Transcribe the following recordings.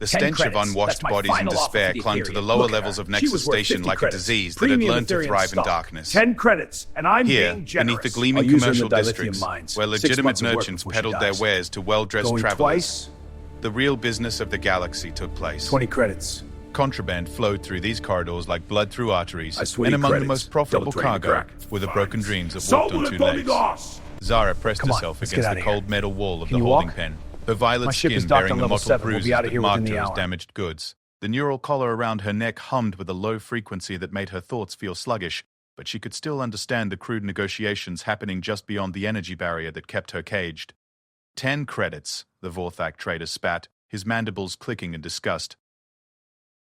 The 10 stench of credits. unwashed That's my bodies in final offer despair for the clung to the Ethereum. lower Look at levels her. of She Nexus was worth Station 50 like a credits. disease that had Premium learned to Ethereum thrive in stock. darkness. 10 credits, and I'm Here, being generous. beneath the gleaming I'll use her in commercial the dilithium districts, mines. where 6 legitimate months of work merchants before she peddled their dies. wares to well-dressed Going travelers, twice, the real business of the galaxy took place. 20 credits. Contraband flowed through these corridors like blood through arteries, I swear and you among the credits. most profitable Double drain the cargo crack. were the broken dreams that So walked on will two it only legs. loss. Zara pressed Come on, herself let's get against out the of cold here. metal wall of Can the you holding walk? pen, her violet My ship skin is docked bearing on the level mottled 7. We'll bruises be out that of here marked within her the as hour. damaged goods. The neural collar around her neck hummed with a low frequency that made her thoughts feel sluggish, but she could still understand the crude negotiations happening just beyond the energy barrier that kept her caged. 10 credits, the Vorthak trader spat, his mandibles clicking in disgust.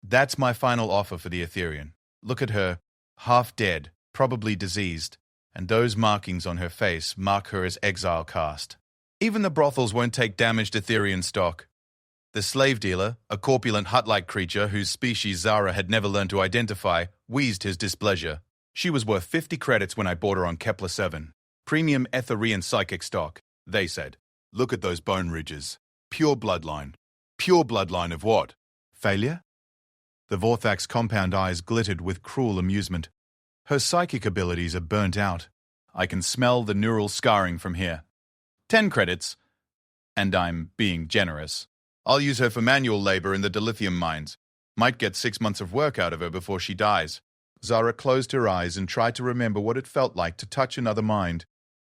That's my final offer for the Ethereum. Look at her, half dead, probably diseased, and those markings on her face mark her as exile caste. Even the brothels won't take damaged Ethereum stock. The slave dealer, a corpulent hut-like creature whose species Zara had never learned to identify, wheezed his displeasure. She was worth 50 credits when I bought her on Kepler 7. Premium Ethereum psychic stock, they said. Look at those bone ridges. Pure bloodline. Pure bloodline of what? Failure? The Vorthak's compound eyes glittered with cruel amusement. Her psychic abilities are burnt out. I can smell the neural scarring from here. 10 credits. And I'm being generous. I'll use her for manual labor in the dilithium mines. Might get 6 months of work out of her before she dies. Zara closed her eyes and tried to remember what it felt like to touch another mind,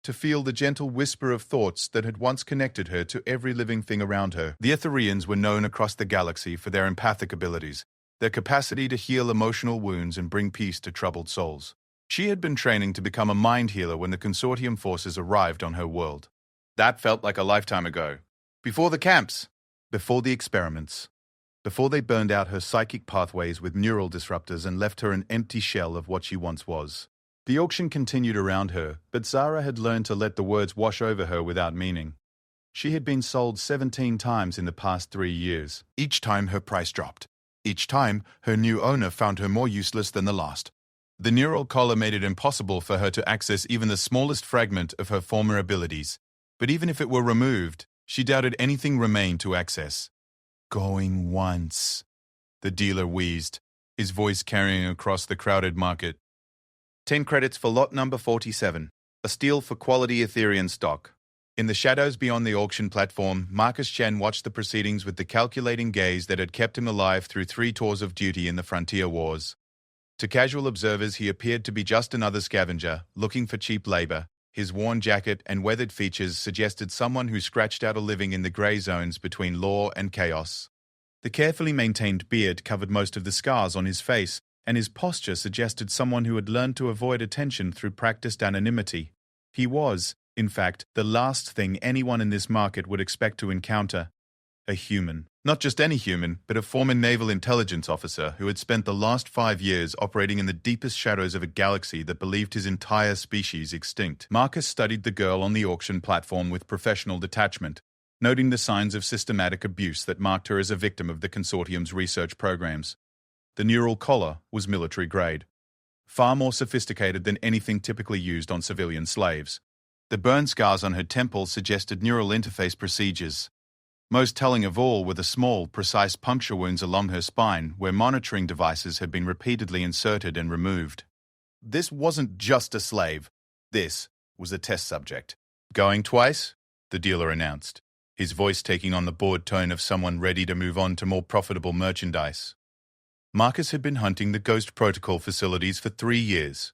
to feel the gentle whisper of thoughts that had once connected her to every living thing around her. The Ethereans were known across the galaxy for their empathic abilities, their capacity to heal emotional wounds and bring peace to troubled souls. She had been training to become a mind healer when the consortium forces arrived on her world. That felt like a lifetime ago. Before the camps, before the experiments, before they burned out her psychic pathways with neural disruptors and left her an empty shell of what she once was. The auction continued around her, but Zara had learned to let the words wash over her without meaning. She had been sold 17 times in the past 3 years. Each time her price dropped. Each time, her new owner found her more useless than the last. The neural collar made it impossible for her to access even the smallest fragment of her former abilities. But even if it were removed, she doubted anything remained to access. Going once, the dealer wheezed, his voice carrying across the crowded market. 10 credits for lot number 47, a steal for quality Ethereum stock. In the shadows beyond the auction platform, Marcus Chen watched the proceedings with the calculating gaze that had kept him alive through 3 tours of duty in the Frontier Wars. To casual observers, he appeared to be just another scavenger, looking for cheap labor. His worn jacket and weathered features suggested someone who scratched out a living in the gray zones between law and chaos. The carefully maintained beard covered most of the scars on his face, and his posture suggested someone who had learned to avoid attention through practiced anonymity. He was, in fact, the last thing anyone in this market would expect to encounter. A human. Not just any human, but a former naval intelligence officer who had spent the last 5 years operating in the deepest shadows of a galaxy that believed his entire species extinct. Marcus studied the girl on the auction platform with professional detachment, noting the signs of systematic abuse that marked her as a victim of the consortium's research programs. The neural collar was military grade, far more sophisticated than anything typically used on civilian slaves. The burn scars on her temples suggested neural interface procedures. Most telling of all were the small, precise puncture wounds along her spine where monitoring devices had been repeatedly inserted and removed. This wasn't just a slave. This was a test subject. Going twice? The dealer announced, his voice taking on the bored tone of someone ready to move on to more profitable merchandise. Marcus had been hunting the Ghost Protocol facilities for 3 years.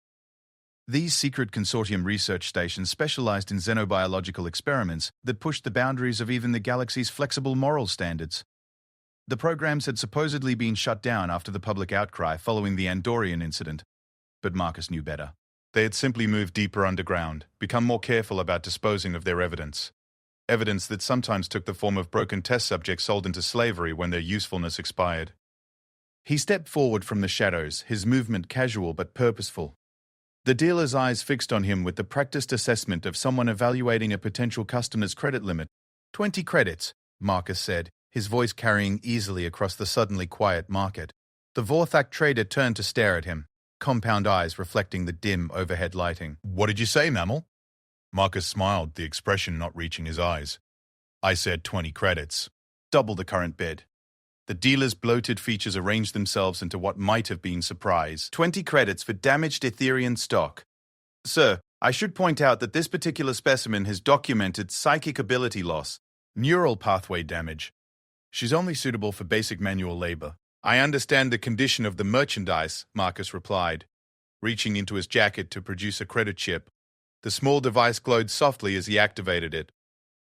These secret consortium research stations specialized in xenobiological experiments that pushed the boundaries of even the galaxy's flexible moral standards. The programs had supposedly been shut down after the public outcry following the Andorian incident, but Marcus knew better. They had simply moved deeper underground, become more careful about disposing of their evidence. Evidence that sometimes took the form of broken test subjects sold into slavery when their usefulness expired. He stepped forward from the shadows, his movement casual but purposeful. The dealer's eyes fixed on him with the practiced assessment of someone evaluating a potential customer's credit limit. 20 credits, Marcus said, his voice carrying easily across the suddenly quiet market. The Vorthak trader turned to stare at him, compound eyes reflecting the dim overhead lighting. What did you say, mammal? Marcus smiled, the expression not reaching his eyes. I said 20 credits. Double the current bid. The dealer's bloated features arranged themselves into what might have been surprise. 20 credits for damaged Ethereum stock. Sir, I should point out that this particular specimen has documented psychic ability loss, neural pathway damage. She's only suitable for basic manual labor. I understand the condition of the merchandise, Marcus replied, reaching into his jacket to produce a credit chip. The small device glowed softly as he activated it,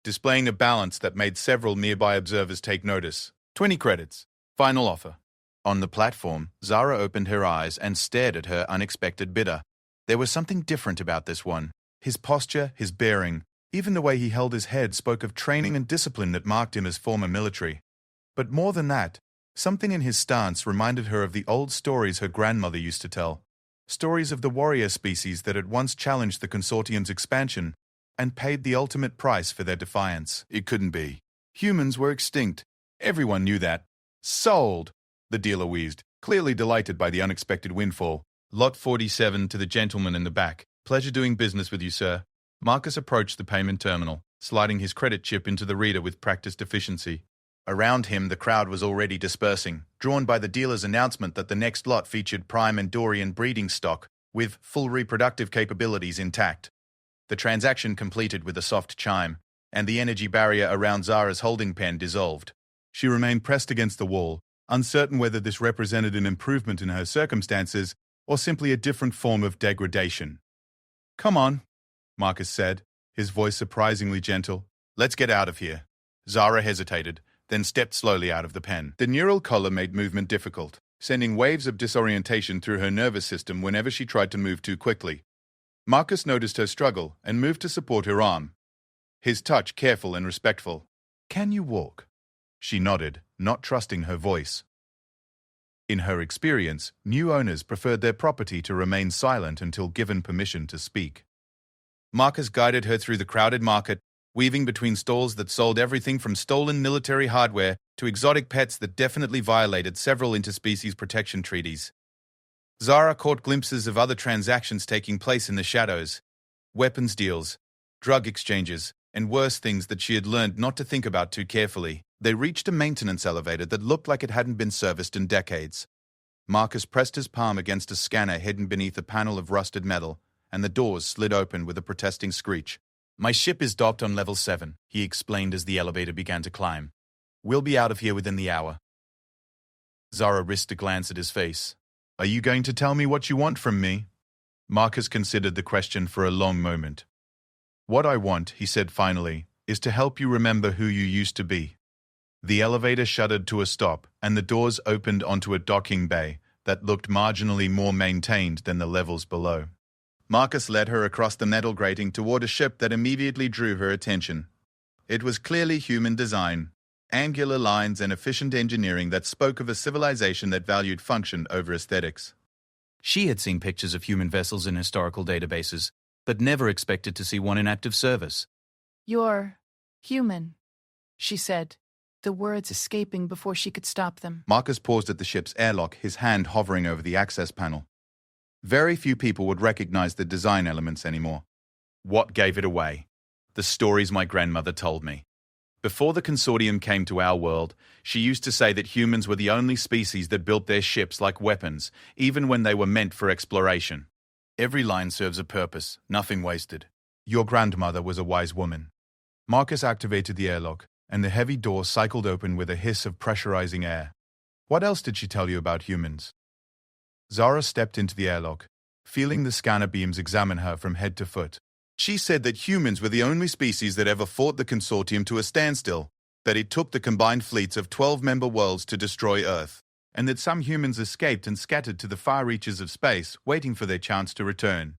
displaying a balance that made several nearby observers take notice. 20 credits. Final offer. On the platform, Zara opened her eyes and stared at her unexpected bidder. There was something different about this one. His posture, his bearing, even the way he held his head spoke of training and discipline that marked him as former military. But more than that, something in his stance reminded her of the old stories her grandmother used to tell. Stories of the warrior species that had once challenged the consortium's expansion and paid the ultimate price for their defiance. It couldn't be. Humans were extinct. Everyone knew that. Sold, the dealer wheezed, clearly delighted by the unexpected windfall. Lot 47 to the gentleman in the back. Pleasure doing business with you, sir. Marcus approached the payment terminal, sliding his credit chip into the reader with practiced efficiency. Around him, the crowd was already dispersing, drawn by the dealer's announcement that the next lot featured prime Endorian breeding stock, with full reproductive capabilities intact. The transaction completed with a soft chime, and the energy barrier around Zara's holding pen dissolved. She remained pressed against the wall, uncertain whether this represented an improvement in her circumstances or simply a different form of degradation. Come on, Marcus said, his voice surprisingly gentle. Let's get out of here. Zara hesitated, then stepped slowly out of the pen. The neural collar made movement difficult, sending waves of disorientation through her nervous system whenever she tried to move too quickly. Marcus noticed her struggle and moved to support her arm, his touch careful and respectful. Can you walk? She nodded, not trusting her voice. In her experience, new owners preferred their property to remain silent until given permission to speak. Marcus guided her through the crowded market, weaving between stalls that sold everything from stolen military hardware to exotic pets that definitely violated several interspecies protection treaties. Zara caught glimpses of other transactions taking place in the shadows: weapons deals, drug exchanges, and worse things that she had learned not to think about too carefully. They reached a maintenance elevator that looked like it hadn't been serviced in decades. Marcus pressed his palm against a scanner hidden beneath a panel of rusted metal, and the doors slid open with a protesting screech. My ship is docked on level 7, he explained as the elevator began to climb. We'll be out of here within the hour. Zara risked a glance at his face. Are you going to tell me what you want from me? Marcus considered the question for a long moment. What I want, he said finally, is to help you remember who you used to be. The elevator shuddered to a stop, and the doors opened onto a docking bay that looked marginally more maintained than the levels below. Marcus led her across the metal grating toward a ship that immediately drew her attention. It was clearly human design, angular lines and efficient engineering that spoke of a civilization that valued function over aesthetics. She had seen pictures of human vessels in historical databases, but never expected to see one in active service. You're human, she said, the words escaping before she could stop them. Marcus paused at the ship's airlock, his hand hovering over the access panel. Very few people would recognize the design elements anymore. What gave it away? The stories my grandmother told me. Before the consortium came to our world, she used to say that humans were the only species that built their ships like weapons, even when they were meant for exploration. Every line serves a purpose, nothing wasted. Your grandmother was a wise woman. Marcus activated the airlock, and the heavy door cycled open with a hiss of pressurizing air. What else did she tell you about humans? Zara stepped into the airlock, feeling the scanner beams examine her from head to foot. She said that humans were the only species that ever fought the consortium to a standstill, that it took the combined fleets of 12-member worlds to destroy Earth, and that some humans escaped and scattered to the far reaches of space, waiting for their chance to return.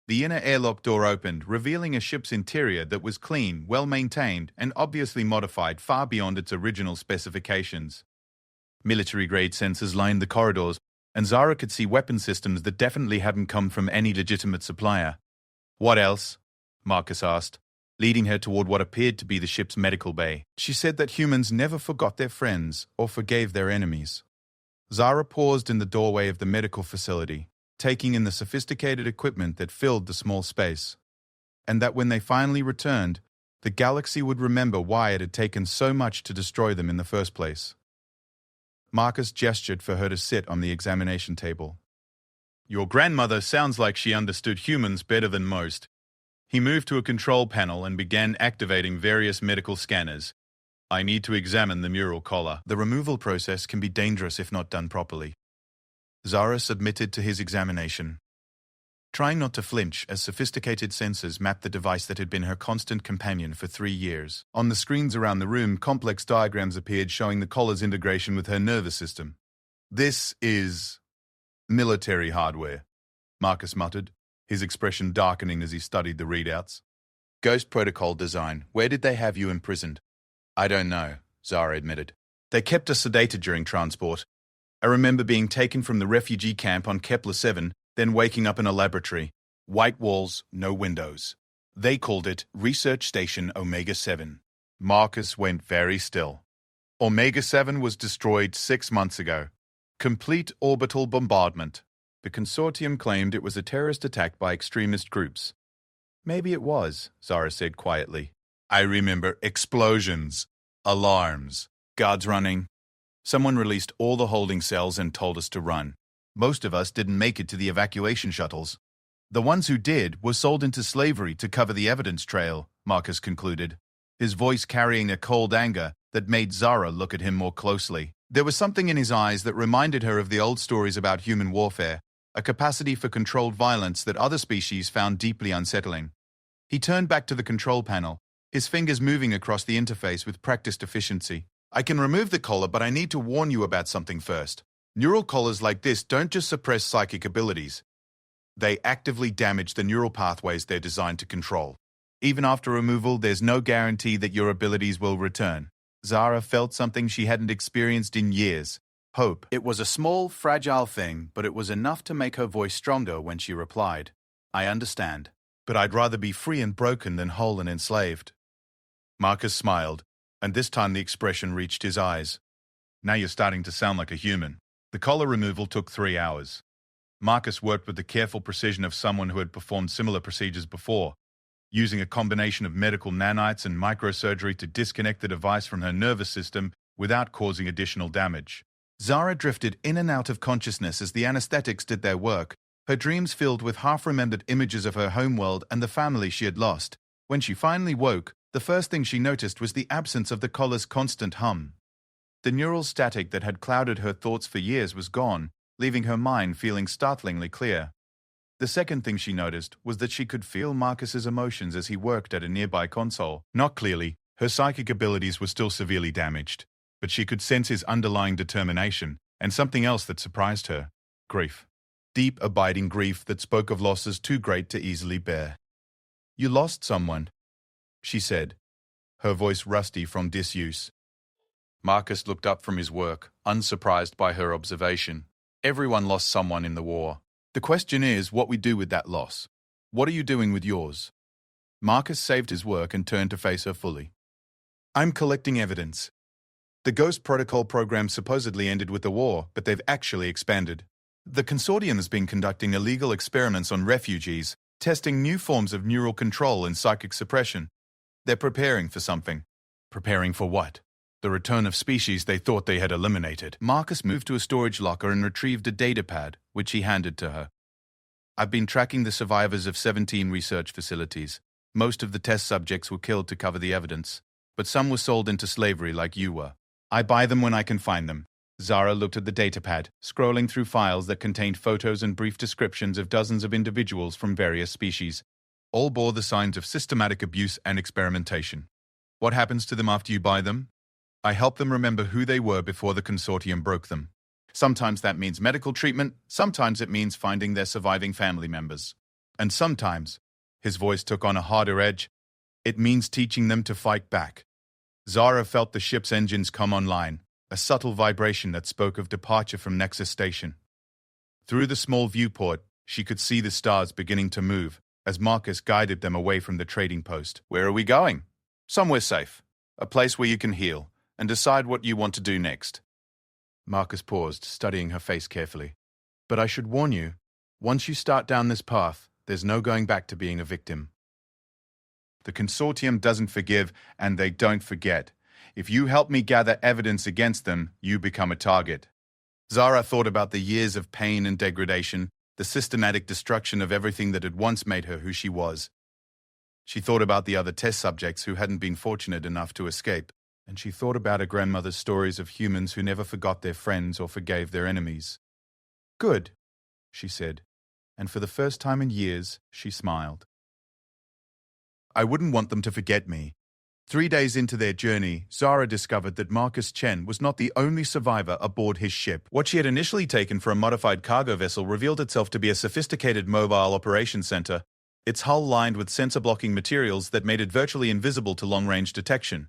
The inner airlock door opened, revealing a ship's interior that was clean, well-maintained, and obviously modified far beyond its original specifications. Military-grade sensors lined the corridors, and Zara could see weapon systems that definitely hadn't come from any legitimate supplier. What else? Marcus asked, leading her toward what appeared to be the ship's medical bay. She said that humans never forgot their friends or forgave their enemies. Zara paused in the doorway of the medical facility, taking in the sophisticated equipment that filled the small space, and that when they finally returned, the galaxy would remember why it had taken so much to destroy them in the first place. Marcus gestured for her to sit on the examination table. Your grandmother sounds like she understood humans better than most. He moved to a control panel and began activating various medical scanners. I need to examine the mural collar. The removal process can be dangerous if not done properly. Zara submitted to his examination, trying not to flinch as sophisticated sensors mapped the device that had been her constant companion for 3 years. On the screens around the room, complex diagrams appeared showing the collar's integration with her nervous system. This is military hardware, Marcus muttered, his expression darkening as he studied the readouts. Ghost protocol design. Where did they have you imprisoned? I don't know, Zara admitted. They kept us sedated during transport. I remember being taken from the refugee camp on Kepler 7, then waking up in a laboratory. White walls, no windows. They called it Research Station Omega 7. Marcus went very still. Omega 7 was destroyed 6 months ago. Complete orbital bombardment. The consortium claimed it was a terrorist attack by extremist groups. Maybe it was, Zara said quietly. I remember explosions, alarms, guards running. Someone released all the holding cells and told us to run. Most of us didn't make it to the evacuation shuttles. The ones who did were sold into slavery to cover the evidence trail, Marcus concluded, his voice carrying a cold anger that made Zara look at him more closely. There was something in his eyes that reminded her of the old stories about human warfare, a capacity for controlled violence that other species found deeply unsettling. He turned back to the control panel, his fingers moving across the interface with practiced efficiency. I can remove the collar, but I need to warn you about something first. Neural collars like this don't just suppress psychic abilities. They actively damage the neural pathways they're designed to control. Even after removal, there's no guarantee that your abilities will return. Zara felt something she hadn't experienced in years. Hope. It was a small, fragile thing, but it was enough to make her voice stronger when she replied, I understand, but I'd rather be free and broken than whole and enslaved. Marcus smiled, and this time the expression reached his eyes. Now you're starting to sound like a human. The collar removal took 3 hours. Marcus worked with the careful precision of someone who had performed similar procedures before, using a combination of medical nanites and microsurgery to disconnect the device from her nervous system without causing additional damage. Zara drifted in and out of consciousness as the anesthetics did their work, her dreams filled with half-remembered images of her homeworld and the family she had lost. When she finally woke, the first thing she noticed was the absence of the collar's constant hum. The neural static that had clouded her thoughts for years was gone, leaving her mind feeling startlingly clear. The second thing she noticed was that she could feel Marcus's emotions as he worked at a nearby console. Not clearly, her psychic abilities were still severely damaged, but she could sense his underlying determination and something else that surprised her. Grief. Deep, abiding grief that spoke of losses too great to easily bear. You lost someone, she said, her voice rusty from disuse. Marcus looked up from his work, unsurprised by her observation. Everyone lost someone in the war. The question is what we do with that loss. What are you doing with yours? Marcus saved his work and turned to face her fully. I'm collecting evidence. The Ghost Protocol program supposedly ended with the war, but they've actually expanded. The consortium has been conducting illegal experiments on refugees, testing new forms of neural control and psychic suppression. They're preparing for something. Preparing for what? The return of species they thought they had eliminated. Marcus moved to a storage locker and retrieved a datapad, which he handed to her. I've been tracking the survivors of 17 research facilities. Most of the test subjects were killed to cover the evidence, but some were sold into slavery like you were. I buy them when I can find them. Zara looked at the datapad, scrolling through files that contained photos and brief descriptions of dozens of individuals from various species. All bore the signs of systematic abuse and experimentation. What happens to them after you buy them? I help them remember who they were before the consortium broke them. Sometimes that means medical treatment, sometimes it means finding their surviving family members. And sometimes, his voice took on a harder edge, it means teaching them to fight back. Zara felt the ship's engines come online, a subtle vibration that spoke of departure from Nexus Station. Through the small viewport, she could see the stars beginning to move as Marcus guided them away from the trading post. Where are we going? Somewhere safe. A place where you can heal and decide what you want to do next. Marcus paused, studying her face carefully. But I should warn you, once you start down this path, there's no going back to being a victim. The consortium doesn't forgive, and they don't forget. If you help me gather evidence against them, you become a target. Zara thought about the years of pain and degradation, the systematic destruction of everything that had once made her who she was. She thought about the other test subjects who hadn't been fortunate enough to escape, and she thought about her grandmother's stories of humans who never forgot their friends or forgave their enemies. "Good," she said, and for the first time in years, she smiled. "I wouldn't want them to forget me." 3 days into their journey, Zara discovered that Marcus Chen was not the only survivor aboard his ship. What she had initially taken for a modified cargo vessel revealed itself to be a sophisticated mobile operations center, its hull lined with sensor-blocking materials that made it virtually invisible to long-range detection.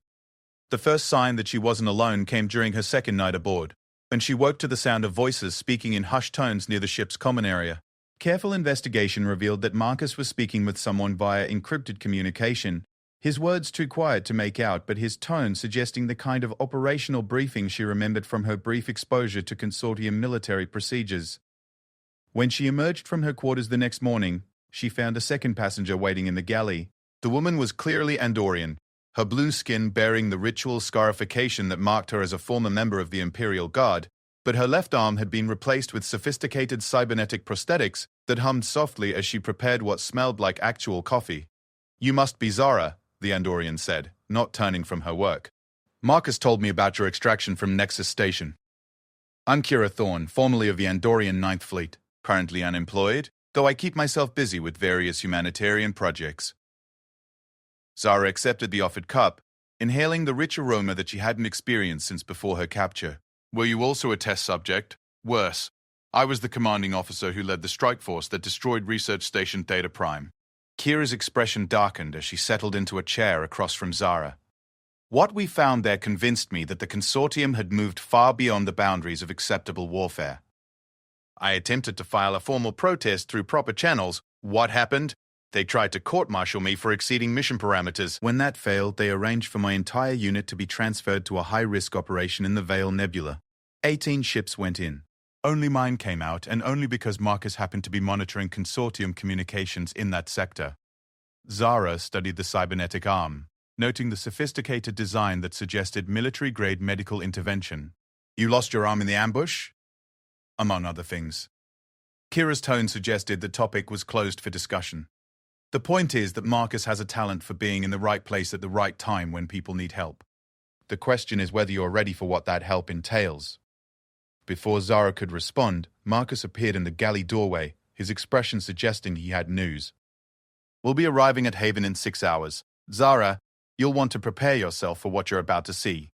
The first sign that she wasn't alone came during her second night aboard, when she woke to the sound of voices speaking in hushed tones near the ship's common area. Careful investigation revealed that Marcus was speaking with someone via encrypted communication, his words too quiet to make out, but his tone suggesting the kind of operational briefing she remembered from her brief exposure to consortium military procedures. When she emerged from her quarters the next morning, she found a second passenger waiting in the galley. The woman was clearly Andorian, her blue skin bearing the ritual scarification that marked her as a former member of the Imperial Guard, but her left arm had been replaced with sophisticated cybernetic prosthetics that hummed softly as she prepared what smelled like actual coffee. "You must be Zara," the Andorian said, not turning from her work. "Marcus told me about your extraction from Nexus Station. I'm Kira Thorne, formerly of the Andorian Ninth Fleet, currently unemployed, though I keep myself busy with various humanitarian projects." Zara accepted the offered cup, inhaling the rich aroma that she hadn't experienced since before her capture. "Were you also a test subject?" "Worse. I was the commanding officer who led the strike force that destroyed Research Station Theta Prime." Kira's expression darkened as she settled into a chair across from Zara. "What we found there convinced me that the consortium had moved far beyond the boundaries of acceptable warfare. I attempted to file a formal protest through proper channels. What happened? They tried to court-martial me for exceeding mission parameters. When that failed, they arranged for my entire unit to be transferred to a high-risk operation in the Vale Nebula. 18 ships went in. Only mine came out, and only because Marcus happened to be monitoring consortium communications in that sector." Zara studied the cybernetic arm, noting the sophisticated design that suggested military-grade medical intervention. "You lost your arm in the ambush?" "Among other things." Kira's tone suggested the topic was closed for discussion. "The point is that Marcus has a talent for being in the right place at the right time when people need help. The question is whether you're ready for what that help entails." Before Zara could respond, Marcus appeared in the galley doorway, his expression suggesting he had news. "We'll be arriving at Haven in 6 hours. Zara, you'll want to prepare yourself for what you're about to see."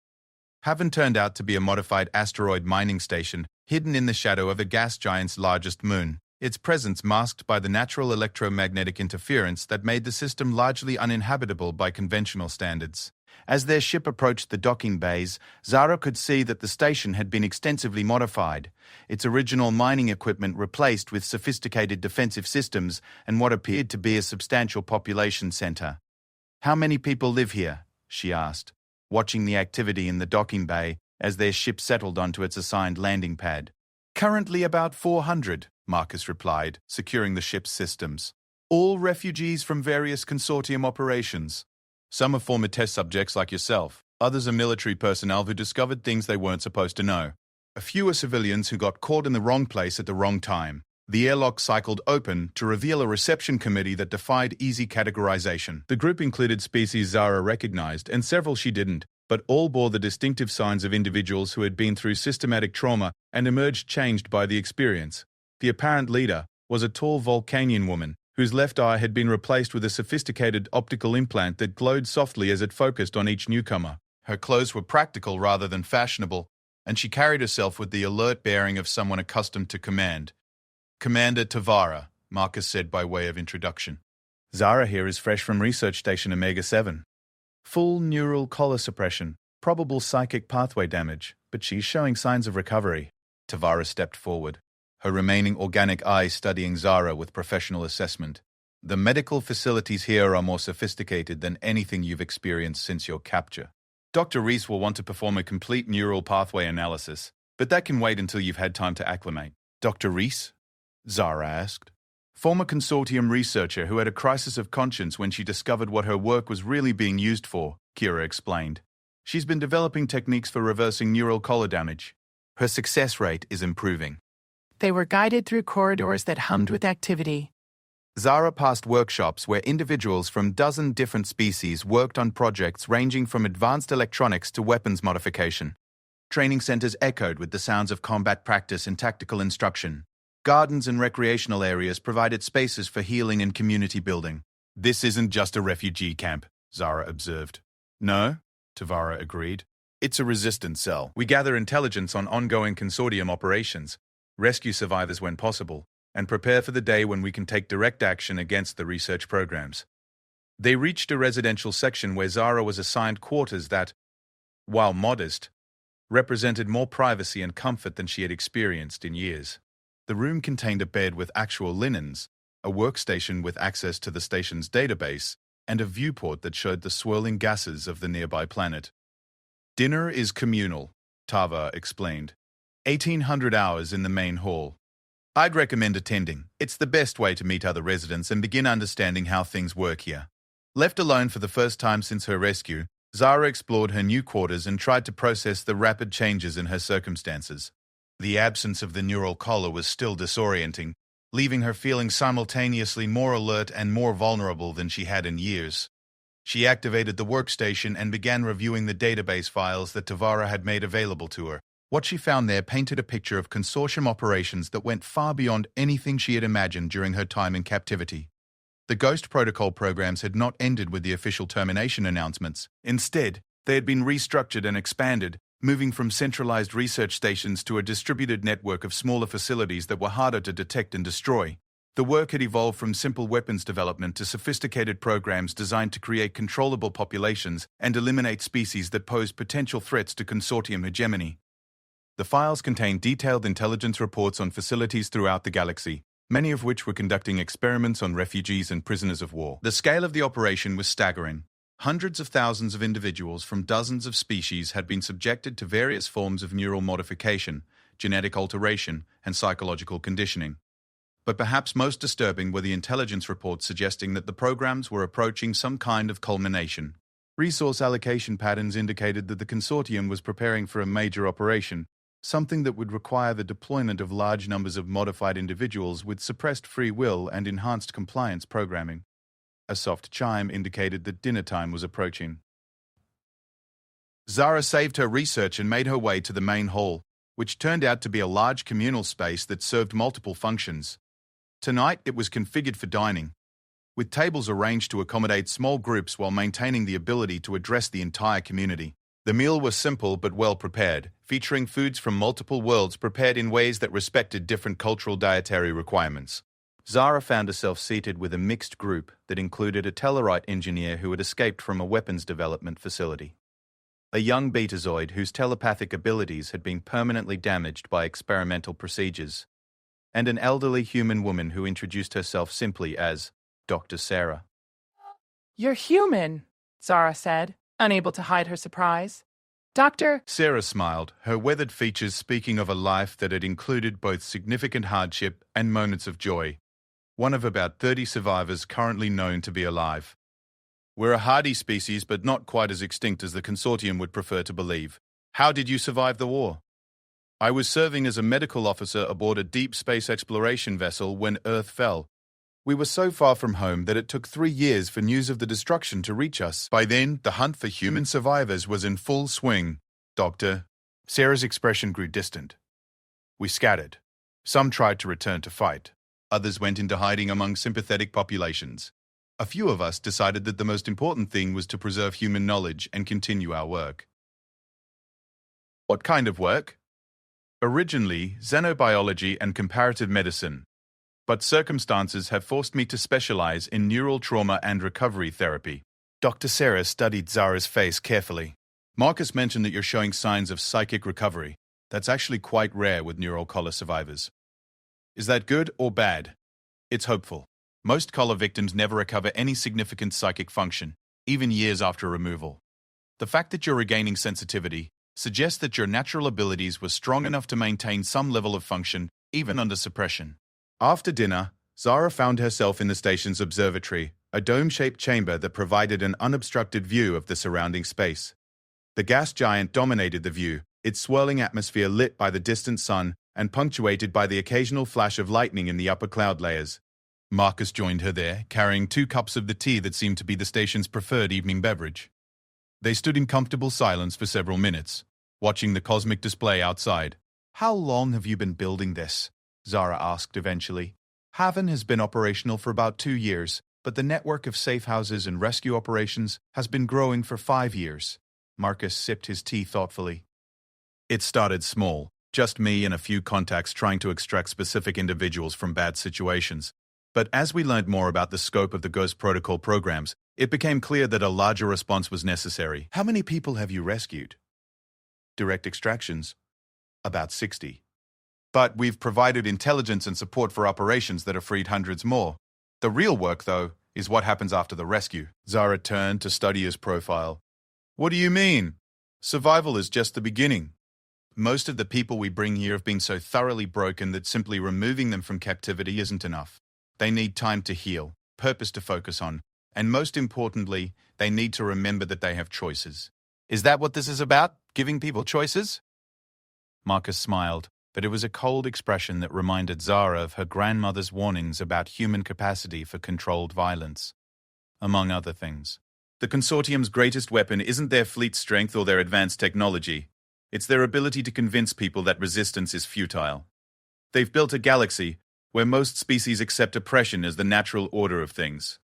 Haven turned out to be a modified asteroid mining station, hidden in the shadow of a gas giant's largest moon, its presence masked by the natural electromagnetic interference that made the system largely uninhabitable by conventional standards. As their ship approached the docking bays, Zara could see that the station had been extensively modified, its original mining equipment replaced with sophisticated defensive systems and what appeared to be a substantial population center. "How many people live here?" she asked, watching the activity in the docking bay as their ship settled onto its assigned landing pad. "Currently about 400, Marcus replied, securing the ship's systems. "All refugees from various consortium operations. Some are former test subjects like yourself. Others are military personnel who discovered things they weren't supposed to know. A few are civilians who got caught in the wrong place at the wrong time. The airlock cycled open to reveal a reception committee that defied easy categorization. The group included species Zara recognized and several she didn't, but all bore the distinctive signs of individuals who had been through systematic trauma and emerged changed by the experience. The apparent leader was a tall Vulcanian woman, whose left eye had been replaced with a sophisticated optical implant that glowed softly as it focused on each newcomer. Her clothes were practical rather than fashionable, and she carried herself with the alert bearing of someone accustomed to command. "Commander Tavara," Marcus said by way of introduction. "Zara here is fresh from Research Station Omega-7. Full neural collar suppression, probable psychic pathway damage, but she's showing signs of recovery." Tavara stepped forward, her remaining organic eye studying Zara with professional assessment. "The medical facilities here are more sophisticated than anything you've experienced since your capture. Dr. Reese will want to perform a complete neural pathway analysis, but that can wait until you've had time to acclimate." "Dr. Reese?" Zara asked. "Former consortium researcher who had a crisis of conscience when she discovered what her work was really being used for," Kira explained. She's been developing techniques for reversing neural collar damage. Her success rate is improving. They were guided through corridors that hummed with activity. Zara passed workshops where individuals from dozen different species worked on projects ranging from advanced electronics to weapons modification. Training centers echoed with the sounds of combat practice and tactical instruction. Gardens and recreational areas provided spaces for healing and community building. This isn't just a refugee camp, Zara observed. No, Tavara agreed. It's a resistance cell. We gather intelligence on ongoing consortium operations, rescue survivors when possible, and prepare for the day when we can take direct action against the research programs. They reached a residential section where Zara was assigned quarters that, while modest, represented more privacy and comfort than she had experienced in years. The room contained a bed with actual linens, a workstation with access to the station's database, and a viewport that showed the swirling gases of the nearby planet. Dinner is communal, Tava explained. 1800 hours in the main hall. I'd recommend attending. It's the best way to meet other residents and begin understanding how things work here. Left alone for the first time since her rescue, Zara explored her new quarters and tried to process the rapid changes in her circumstances. The absence of the neural collar was still disorienting, leaving her feeling simultaneously more alert and more vulnerable than she had in years. She activated the workstation and began reviewing the database files that Tavara had made available to her. What she found there painted a picture of consortium operations that went far beyond anything she had imagined during her time in captivity. The Ghost Protocol programs had not ended with the official termination announcements. Instead, they had been restructured and expanded, moving from centralized research stations to a distributed network of smaller facilities that were harder to detect and destroy. The work had evolved from simple weapons development to sophisticated programs designed to create controllable populations and eliminate species that posed potential threats to consortium hegemony. The files contained detailed intelligence reports on facilities throughout the galaxy, many of which were conducting experiments on refugees and prisoners of war. The scale of the operation was staggering. Hundreds of thousands of individuals from dozens of species had been subjected to various forms of neural modification, genetic alteration, and psychological conditioning. But perhaps most disturbing were the intelligence reports suggesting that the programs were approaching some kind of culmination. Resource allocation patterns indicated that the consortium was preparing for a major operation, something that would require the deployment of large numbers of modified individuals with suppressed free will and enhanced compliance programming. A soft chime indicated that dinner time was approaching. Zara saved her research and made her way to the main hall, which turned out to be a large communal space that served multiple functions. Tonight, it was configured for dining, with tables arranged to accommodate small groups while maintaining the ability to address the entire community. The meal was simple but well prepared, featuring foods from multiple worlds prepared in ways that respected different cultural dietary requirements. Zara found herself seated with a mixed group that included a Tellarite engineer who had escaped from a weapons development facility, a young Betazoid whose telepathic abilities had been permanently damaged by experimental procedures, and an elderly human woman who introduced herself simply as Dr. Sarah. "You're human," Zara said, unable to hide her surprise. "Doctor—" Sarah smiled, her weathered features speaking of a life that had included both significant hardship and moments of joy. One of about 30 survivors currently known to be alive. We're a hardy species, but not quite as extinct as the consortium would prefer to believe. How did you survive the war? I was serving as a medical officer aboard a deep space exploration vessel when Earth fell. We were so far from home that it took 3 years for news of the destruction to reach us. By then, the hunt for human survivors was in full swing, Doctor. Sarah's expression grew distant. We scattered. Some tried to return to fight. Others went into hiding among sympathetic populations. A few of us decided that the most important thing was to preserve human knowledge and continue our work. What kind of work? Originally, xenobiology and comparative medicine. But circumstances have forced me to specialize in neural trauma and recovery therapy. Dr. Sarah studied Zara's face carefully. Marcus mentioned that you're showing signs of psychic recovery. That's actually quite rare with neural collar survivors. Is that good or bad? It's hopeful. Most collar victims never recover any significant psychic function, even years after removal. The fact that you're regaining sensitivity suggests that your natural abilities were strong enough to maintain some level of function, even under suppression. After dinner, Zara found herself in the station's observatory, a dome-shaped chamber that provided an unobstructed view of the surrounding space. The gas giant dominated the view, its swirling atmosphere lit by the distant sun and punctuated by the occasional flash of lightning in the upper cloud layers. Marcus joined her there, carrying 2 cups of the tea that seemed to be the station's preferred evening beverage. They stood in comfortable silence for several minutes, watching the cosmic display outside. "How long have you been building this?" Zara asked eventually. "Haven has been operational for about 2 years, but the network of safe houses and rescue operations has been growing for 5 years. Marcus sipped his tea thoughtfully. "It started small, just me and a few contacts trying to extract specific individuals from bad situations. But as we learned more about the scope of the Ghost Protocol programs, it became clear that a larger response was necessary." "How many people have you rescued?" "Direct extractions? About 60. But we've provided intelligence and support for operations that have freed hundreds more. The real work, though, is what happens after the rescue." Zara turned to study his profile. "What do you mean? Survival is just the beginning. Most of the people we bring here have been so thoroughly broken that simply removing them from captivity isn't enough. They need time to heal, purpose to focus on, and most importantly, they need to remember that they have choices." "Is that what this is about? Giving people choices?" Marcus smiled, but it was a cold expression that reminded Zara of her grandmother's warnings about human capacity for controlled violence, among other things. "The Consortium's greatest weapon isn't their fleet strength or their advanced technology. It's their ability to convince people that resistance is futile. They've built a galaxy where most species accept oppression as the natural order of things.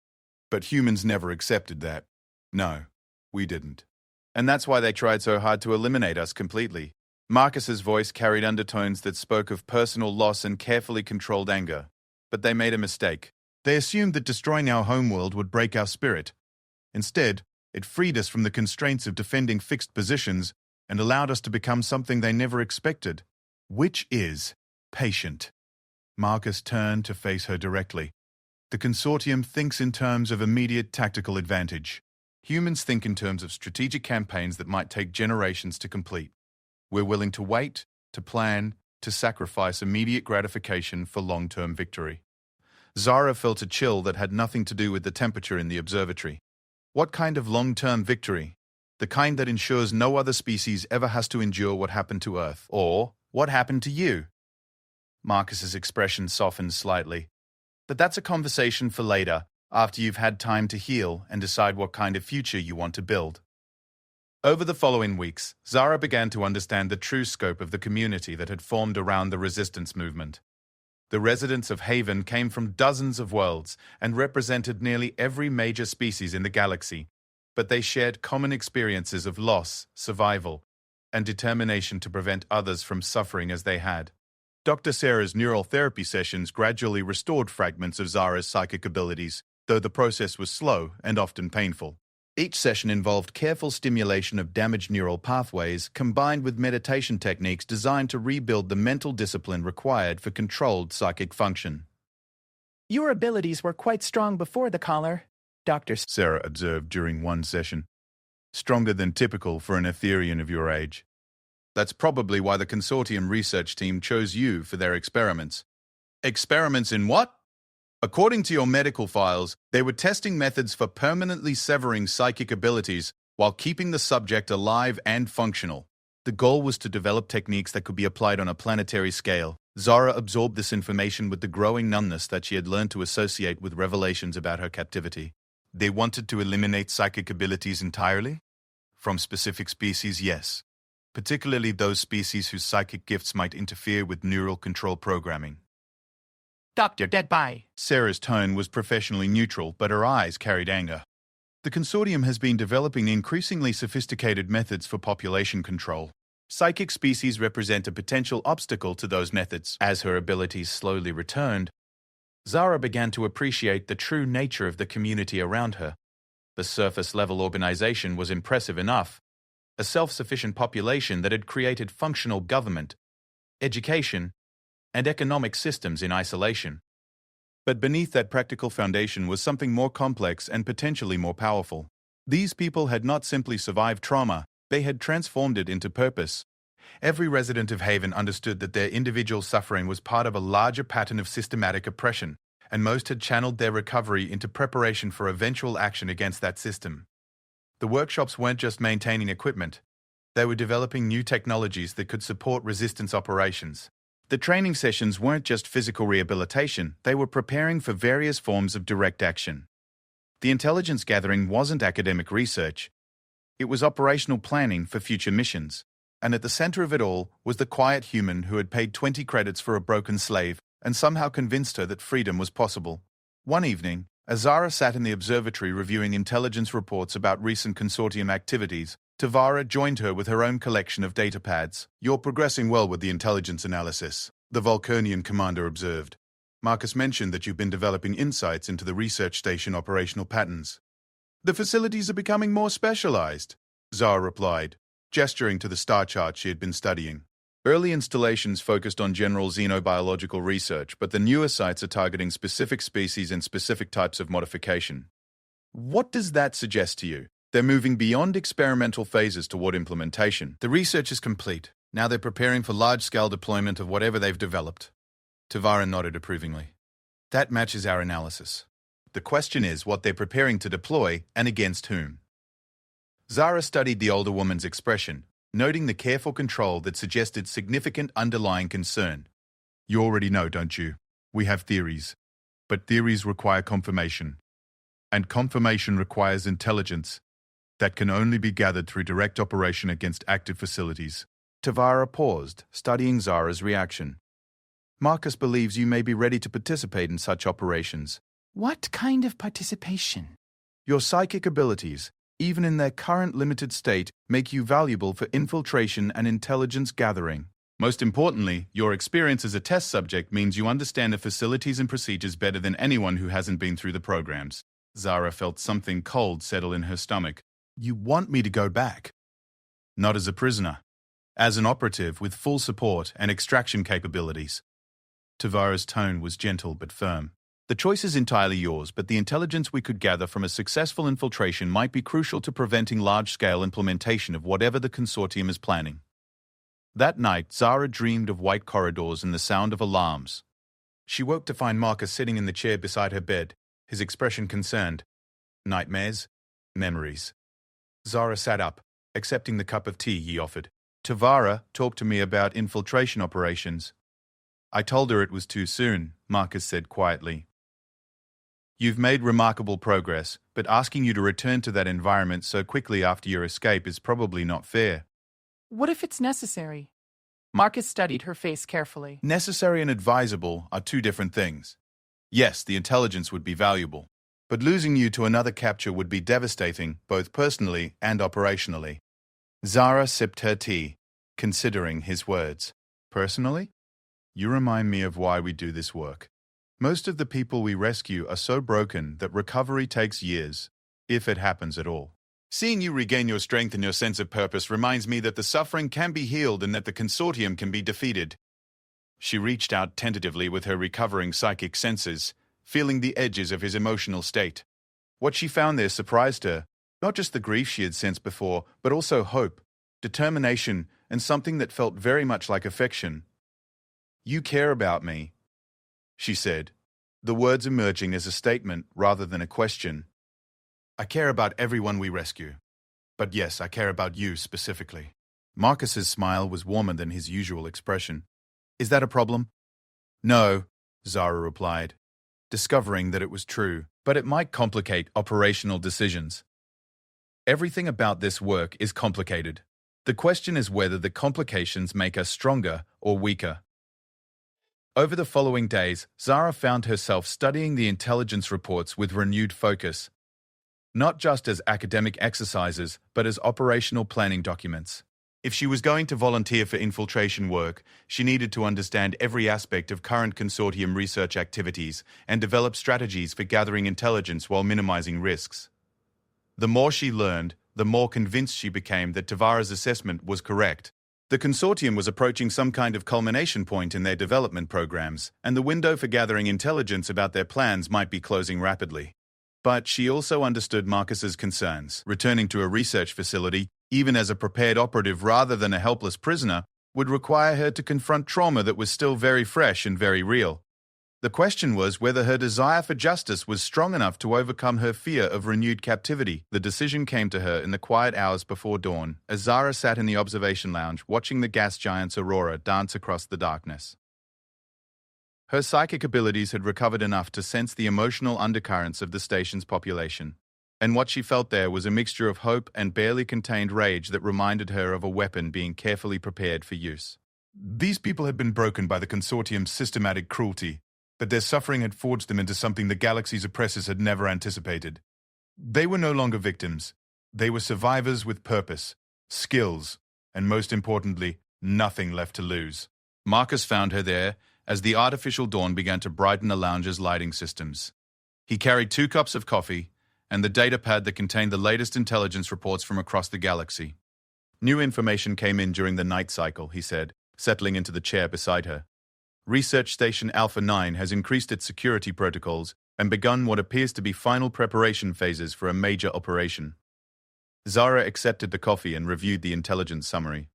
But humans never accepted that. No, we didn't. And that's why they tried so hard to eliminate us completely." Marcus's voice carried undertones that spoke of personal loss and carefully controlled anger. "But they made a mistake. They assumed that destroying our homeworld would break our spirit. Instead, it freed us from the constraints of defending fixed positions and allowed us to become something they never expected, which is patient." Marcus turned to face her directly. "The Consortium thinks in terms of immediate tactical advantage. Humans think in terms of strategic campaigns that might take generations to complete. We're willing to wait, to plan, to sacrifice immediate gratification for long-term victory." Zara felt a chill that had nothing to do with the temperature in the observatory. "What kind of long-term victory? The kind that ensures no other species ever has to endure what happened to Earth, or what happened to you?" Marcus's expression softened slightly. "But that's a conversation for later, after you've had time to heal and decide what kind of future you want to build." Over the following weeks, Zara began to understand the true scope of the community that had formed around the resistance movement. The residents of Haven came from dozens of worlds and represented nearly every major species in the galaxy, but they shared common experiences of loss, survival, and determination to prevent others from suffering as they had. Dr. Sarah's neural therapy sessions gradually restored fragments of Zara's psychic abilities, though the process was slow and often painful. Each session involved careful stimulation of damaged neural pathways combined with meditation techniques designed to rebuild the mental discipline required for controlled psychic function. "Your abilities were quite strong before the collar," Dr. Sarah observed during one session. "Stronger than typical for an Etherian of your age. That's probably why the Consortium research team chose you for their experiments." "Experiments in what?" "According to your medical files, they were testing methods for permanently severing psychic abilities while keeping the subject alive and functional. The goal was to develop techniques that could be applied on a planetary scale." Zara absorbed this information with the growing numbness that she had learned to associate with revelations about her captivity. They wanted to eliminate psychic abilities entirely? From specific species, yes. Particularly those species whose psychic gifts might interfere with neural control programming. "Dr. Deadby." Sarah's tone was professionally neutral, but her eyes carried anger. "The Consortium has been developing increasingly sophisticated methods for population control. Psychic species represent a potential obstacle to those methods." As her abilities slowly returned, Zara began to appreciate the true nature of the community around her. The surface-level organization was impressive enough, a self-sufficient population that had created functional government, education, and economic systems in isolation. But beneath that practical foundation was something more complex and potentially more powerful. These people had not simply survived trauma, they had transformed it into purpose. Every resident of Haven understood that their individual suffering was part of a larger pattern of systematic oppression, and most had channeled their recovery into preparation for eventual action against that system. The workshops weren't just maintaining equipment, They were developing new technologies that could support resistance operations. The training sessions weren't just physical rehabilitation, they were preparing for various forms of direct action. The intelligence gathering wasn't academic research. It was operational planning for future missions. And at the center of it all was the quiet human who had paid 20 credits for a broken slave and somehow convinced her that freedom was possible. One evening, as Zara sat in the observatory reviewing intelligence reports about recent consortium activities, Tavara joined her with her own collection of datapads. "You're progressing well with the intelligence analysis," the Vulcanian commander observed. "Marcus mentioned that you've been developing insights into the research station operational patterns." "The facilities are becoming more specialized," Zara replied, gesturing to the star chart she had been studying. "Early installations focused on general xenobiological research, but the newer sites are targeting specific species and specific types of modification." "What does that suggest to you?" "They're moving beyond experimental phases toward implementation. The research is complete. Now they're preparing for large-scale deployment of whatever they've developed." Tavara nodded approvingly. "That matches our analysis. The question is what they're preparing to deploy and against whom." Zara studied the older woman's expression, noting the careful control that suggested significant underlying concern. "You already know, don't you? We have theories. But theories require confirmation. And confirmation requires intelligence that can only be gathered through direct operation against active facilities." Tavara paused, studying Zara's reaction. "Marcus believes you may be ready to participate in such operations." What kind of participation? "Your psychic abilities, even in their current limited state, make you valuable for infiltration and intelligence gathering. Most importantly, your experience as a test subject means you understand the facilities and procedures better than anyone who hasn't been through the programs." Zara felt something cold settle in her stomach. "You want me to go back?" "Not as a prisoner. As an operative with full support and extraction capabilities." Tavara's tone was gentle but firm. "The choice is entirely yours, but the intelligence we could gather from a successful infiltration might be crucial to preventing large-scale implementation of whatever the consortium is planning." That night, Zara dreamed of white corridors and the sound of alarms. She woke to find Marcus sitting in the chair beside her bed, his expression concerned. "Nightmares? Memories." Zara sat up, accepting the cup of tea he offered. "Tavara talked to me about infiltration operations." "I told her it was too soon," Marcus said quietly. "You've made remarkable progress, but asking you to return to that environment so quickly after your escape is probably not fair." What if it's necessary? Marcus studied her face carefully. "Necessary and advisable are two different things. Yes, the intelligence would be valuable, but losing you to another capture would be devastating, both personally and operationally." Zara sipped her tea, considering his words. "Personally? You remind me of why we do this work. Most of the people we rescue are so broken that recovery takes years, if it happens at all. Seeing you regain your strength and your sense of purpose reminds me that the suffering can be healed and that the consortium can be defeated." She reached out tentatively with her recovering psychic senses, feeling the edges of his emotional state. What she found there surprised her, not just the grief she had sensed before, but also hope, determination, and something that felt very much like affection. "You care about me," she said, the words emerging as a statement rather than a question. "I care about everyone we rescue. But yes, I care about you specifically." Marcus's smile was warmer than his usual expression. "Is that a problem?" "No," Zara replied, discovering that it was true, but it might complicate operational decisions. "Everything about this work is complicated. The question is whether the complications make us stronger or weaker." Over the following days, Zara found herself studying the intelligence reports with renewed focus, not just as academic exercises, but as operational planning documents. If she was going to volunteer for infiltration work, she needed to understand every aspect of current consortium research activities and develop strategies for gathering intelligence while minimizing risks. The more she learned, the more convinced she became that Tavara's assessment was correct. The consortium was approaching some kind of culmination point in their development programs, and the window for gathering intelligence about their plans might be closing rapidly. But she also understood Marcus's concerns. Returning to a research facility, even as a prepared operative rather than a helpless prisoner, would require her to confront trauma that was still very fresh and very real. The question was whether her desire for justice was strong enough to overcome her fear of renewed captivity. The decision came to her in the quiet hours before dawn, as Zara sat in the observation lounge watching the gas giant's aurora dance across the darkness. Her psychic abilities had recovered enough to sense the emotional undercurrents of the station's population, and what she felt there was a mixture of hope and barely contained rage that reminded her of a weapon being carefully prepared for use. These people had been broken by the Consortium's systematic cruelty, but their suffering had forged them into something the galaxy's oppressors had never anticipated. They were no longer victims. They were survivors with purpose, skills, and most importantly, nothing left to lose. Marcus found her there as the artificial dawn began to brighten the lounge's lighting systems. He carried 2 cups of coffee and the data pad that contained the latest intelligence reports from across the galaxy. New information came in during the night cycle, he said, settling into the chair beside her. Research Station Alpha 9 has increased its security protocols and begun what appears to be final preparation phases for a major operation. Zara accepted the coffee and reviewed the intelligence summary.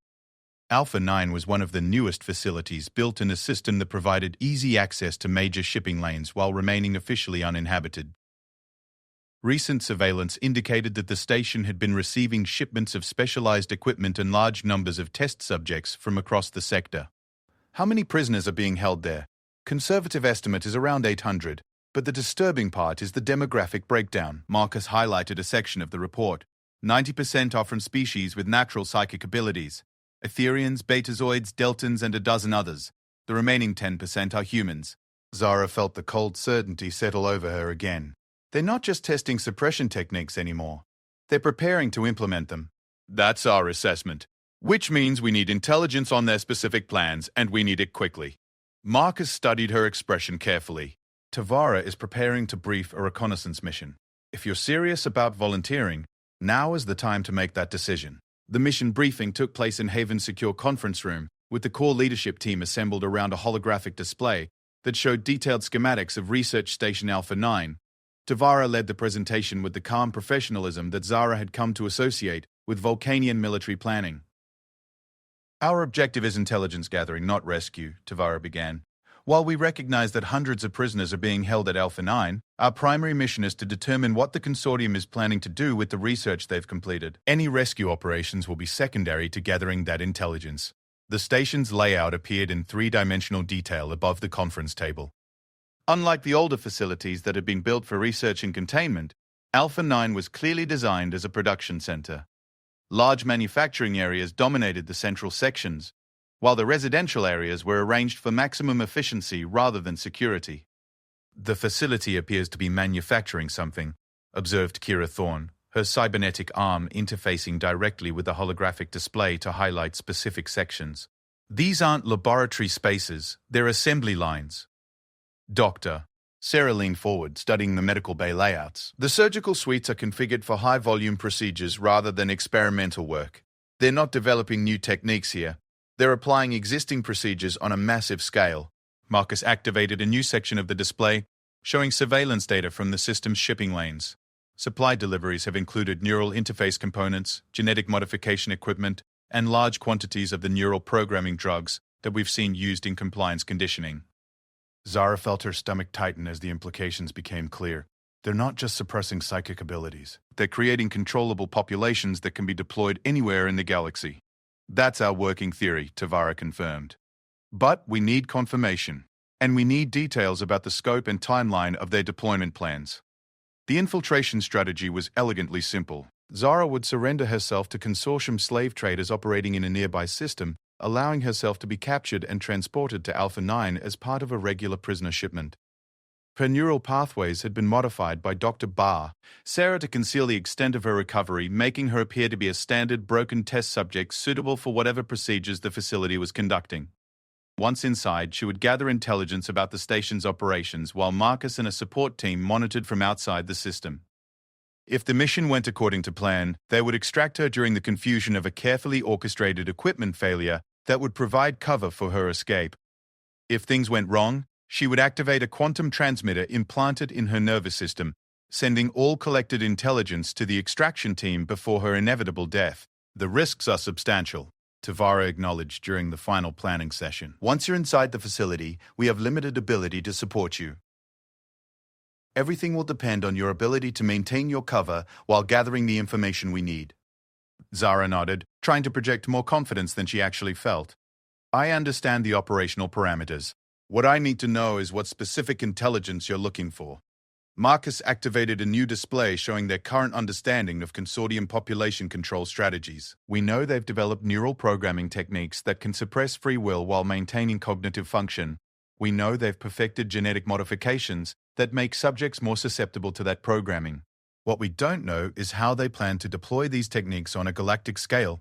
Alpha 9 was one of the newest facilities built in a system that provided easy access to major shipping lanes while remaining officially uninhabited. Recent surveillance indicated that the station had been receiving shipments of specialized equipment and large numbers of test subjects from across the sector. How many prisoners are being held there? Conservative estimate is around 800, but the disturbing part is the demographic breakdown. Marcus highlighted a section of the report. 90% are from species with natural psychic abilities. Etherians, Betazoids, Deltans, and a dozen others. The remaining 10% are humans. Zara felt the cold certainty settle over her again. They're not just testing suppression techniques anymore. They're preparing to implement them. That's our assessment. Which means we need intelligence on their specific plans, and we need it quickly. Marcus studied her expression carefully. Tavara is preparing to brief a reconnaissance mission. If you're serious about volunteering, now is the time to make that decision. The mission briefing took place in Haven's secure conference room, with the core leadership team assembled around a holographic display that showed detailed schematics of Research Station Alpha 9. Tavara led the presentation with the calm professionalism that Zara had come to associate with Vulcanian military planning. Our objective is intelligence gathering, not rescue, Tavara began. While we recognize that hundreds of prisoners are being held at Alpha 9, our primary mission is to determine what the Consortium is planning to do with the research they've completed. Any rescue operations will be secondary to gathering that intelligence. The station's layout appeared in 3-dimensional detail above the conference table. Unlike the older facilities that had been built for research and containment, Alpha 9 was clearly designed as a production center. Large manufacturing areas dominated the central sections, while the residential areas were arranged for maximum efficiency rather than security. The facility appears to be manufacturing something, observed Kira Thorne, her cybernetic arm interfacing directly with the holographic display to highlight specific sections. These aren't laboratory spaces, they're assembly lines. Doctor. Sarah leaned forward, studying the medical bay layouts. The surgical suites are configured for high-volume procedures rather than experimental work. They're not developing new techniques here. They're applying existing procedures on a massive scale. Marcus activated a new section of the display, showing surveillance data from the system's shipping lanes. Supply deliveries have included neural interface components, genetic modification equipment, and large quantities of the neural programming drugs that we've seen used in compliance conditioning. Zara felt her stomach tighten as the implications became clear. They're not just suppressing psychic abilities. They're creating controllable populations that can be deployed anywhere in the galaxy. That's our working theory, Tavara confirmed. But we need confirmation, and we need details about the scope and timeline of their deployment plans. The infiltration strategy was elegantly simple. Zara would surrender herself to consortium slave traders operating in a nearby system, allowing herself to be captured and transported to Alpha 9 as part of a regular prisoner shipment. Her neural pathways had been modified by Dr. Barr, Sarah, to conceal the extent of her recovery, making her appear to be a standard broken test subject suitable for whatever procedures the facility was conducting. Once inside, she would gather intelligence about the station's operations while Marcus and a support team monitored from outside the system. If the mission went according to plan, they would extract her during the confusion of a carefully orchestrated equipment failure that would provide cover for her escape. If things went wrong, she would activate a quantum transmitter implanted in her nervous system, sending all collected intelligence to the extraction team before her inevitable death. The risks are substantial. Tavara acknowledged during the final planning session. Once you're inside the facility, we have limited ability to support you. Everything will depend on your ability to maintain your cover while gathering the information we need. Zara nodded, trying to project more confidence than she actually felt. I understand the operational parameters. What I need to know is what specific intelligence you're looking for. Marcus activated a new display showing their current understanding of consortium population control strategies. We know they've developed neural programming techniques that can suppress free will while maintaining cognitive function. We know they've perfected genetic modifications that make subjects more susceptible to that programming. What we don't know is how they plan to deploy these techniques on a galactic scale.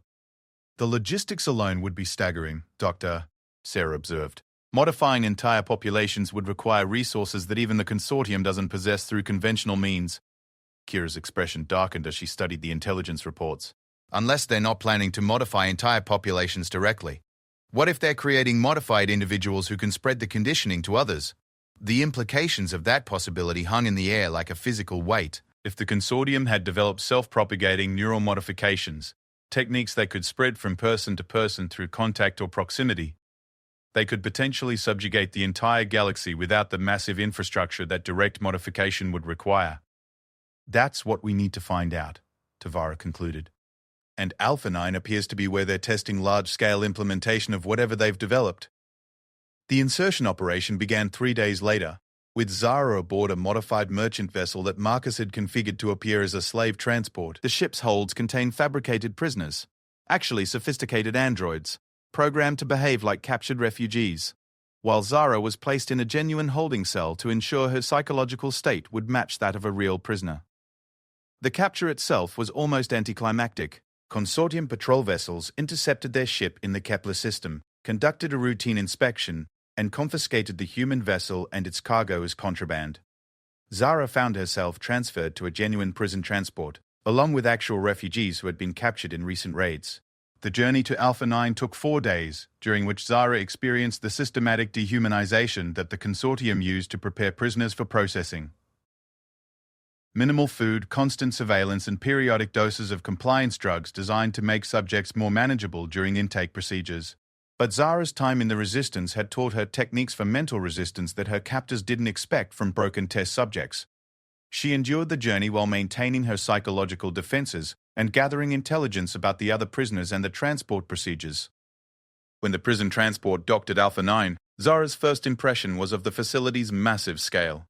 The logistics alone would be staggering, Doctor, Sarah observed. Modifying entire populations would require resources that even the consortium doesn't possess through conventional means. Kira's expression darkened as she studied the intelligence reports. Unless they're not planning to modify entire populations directly. What if they're creating modified individuals who can spread the conditioning to others? The implications of that possibility hung in the air like a physical weight. If the consortium had developed self-propagating neural modifications, techniques that could spread from person to person through contact or proximity, they could potentially subjugate the entire galaxy without the massive infrastructure that direct modification would require. That's what we need to find out, Tavara concluded. And Alpha 9 appears to be where they're testing large-scale implementation of whatever they've developed. The insertion operation began 3 days later, with Zara aboard a modified merchant vessel that Marcus had configured to appear as a slave transport. The ship's holds contained fabricated prisoners, actually sophisticated androids, programmed to behave like captured refugees, while Zara was placed in a genuine holding cell to ensure her psychological state would match that of a real prisoner. The capture itself was almost anticlimactic. Consortium patrol vessels intercepted their ship in the Kepler system, conducted a routine inspection, and confiscated the human vessel and its cargo as contraband. Zara found herself transferred to a genuine prison transport, along with actual refugees who had been captured in recent raids. The journey to Alpha 9 took 4 days, during which Zara experienced the systematic dehumanization that the consortium used to prepare prisoners for processing. Minimal food, constant surveillance, and periodic doses of compliance drugs designed to make subjects more manageable during intake procedures. But Zara's time in the Resistance had taught her techniques for mental resistance that her captors didn't expect from broken test subjects. She endured the journey while maintaining her psychological defenses and gathering intelligence about the other prisoners and the transport procedures. When the prison transport docked at Alpha 9, Zara's first impression was of the facility's massive scale.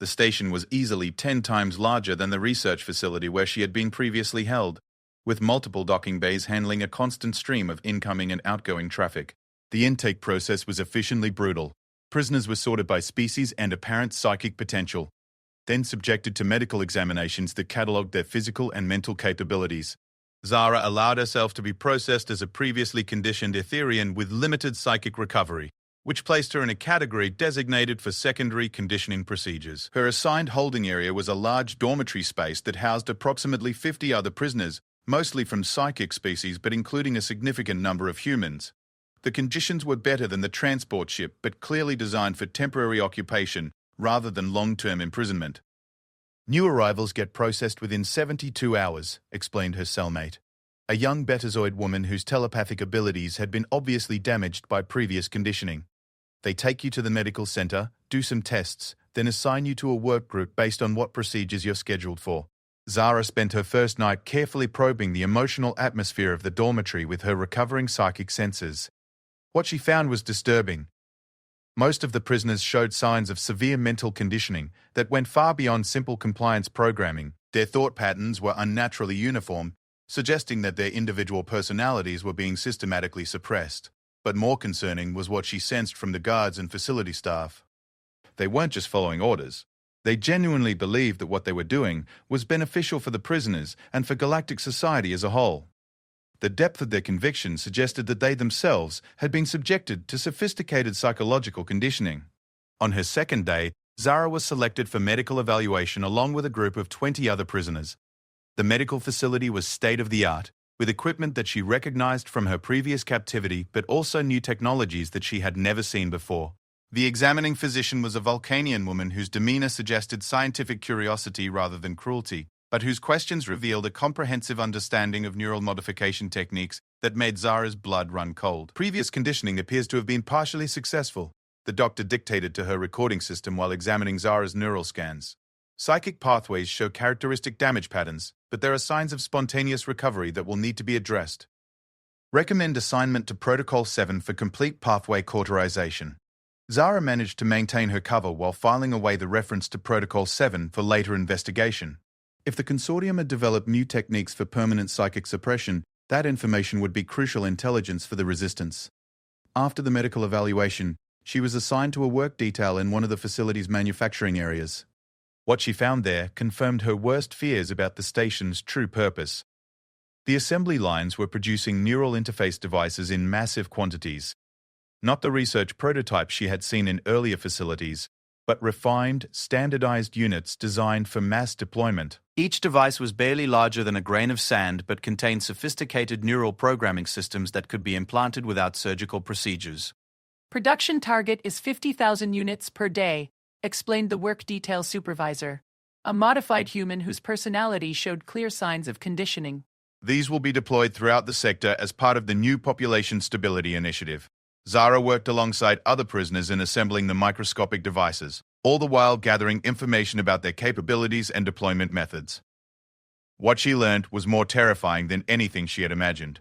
The station was easily 10 times larger than the research facility where she had been previously held, with multiple docking bays handling a constant stream of incoming and outgoing traffic. The intake process was efficiently brutal. Prisoners were sorted by species and apparent psychic potential, then subjected to medical examinations that catalogued their physical and mental capabilities. Zara allowed herself to be processed as a previously conditioned Etherian with limited psychic recovery, which placed her in a category designated for secondary conditioning procedures. Her assigned holding area was a large dormitory space that housed approximately 50 other prisoners, mostly from psychic species but including a significant number of humans. The conditions were better than the transport ship but clearly designed for temporary occupation rather than long-term imprisonment. New arrivals get processed within 72 hours, explained her cellmate, a young Betazoid woman whose telepathic abilities had been obviously damaged by previous conditioning. They take you to the medical center, do some tests, then assign you to a work group based on what procedures you're scheduled for. Zara spent her first night carefully probing the emotional atmosphere of the dormitory with her recovering psychic senses. What she found was disturbing. Most of the prisoners showed signs of severe mental conditioning that went far beyond simple compliance programming. Their thought patterns were unnaturally uniform, suggesting that their individual personalities were being systematically suppressed. But more concerning was what she sensed from the guards and facility staff. They weren't just following orders. They genuinely believed that what they were doing was beneficial for the prisoners and for galactic society as a whole. The depth of their conviction suggested that they themselves had been subjected to sophisticated psychological conditioning. On her second day, Zara was selected for medical evaluation along with a group of 20 other prisoners. The medical facility was state-of-the-art, with equipment that she recognized from her previous captivity but also new technologies that she had never seen before. The examining physician was a Vulcanian woman whose demeanor suggested scientific curiosity rather than cruelty, but whose questions revealed a comprehensive understanding of neural modification techniques that made Zara's blood run cold. Previous conditioning appears to have been partially successful, the doctor dictated to her recording system while examining Zara's neural scans. Psychic pathways show characteristic damage patterns, but there are signs of spontaneous recovery that will need to be addressed. Recommend assignment to Protocol 7 for complete pathway cauterization. Zara managed to maintain her cover while filing away the reference to Protocol 7 for later investigation. If the consortium had developed new techniques for permanent psychic suppression, that information would be crucial intelligence for the resistance. After the medical evaluation, she was assigned to a work detail in one of the facility's manufacturing areas. What she found there confirmed her worst fears about the station's true purpose. The assembly lines were producing neural interface devices in massive quantities. Not the research prototypes she had seen in earlier facilities, but refined, standardized units designed for mass deployment. Each device was barely larger than a grain of sand but contained sophisticated neural programming systems that could be implanted without surgical procedures. Production target is 50,000 units per day, explained the work detail supervisor, a modified human whose personality showed clear signs of conditioning. These will be deployed throughout the sector as part of the new Population Stability Initiative. Zara worked alongside other prisoners in assembling the microscopic devices, all the while gathering information about their capabilities and deployment methods. What she learned was more terrifying than anything she had imagined.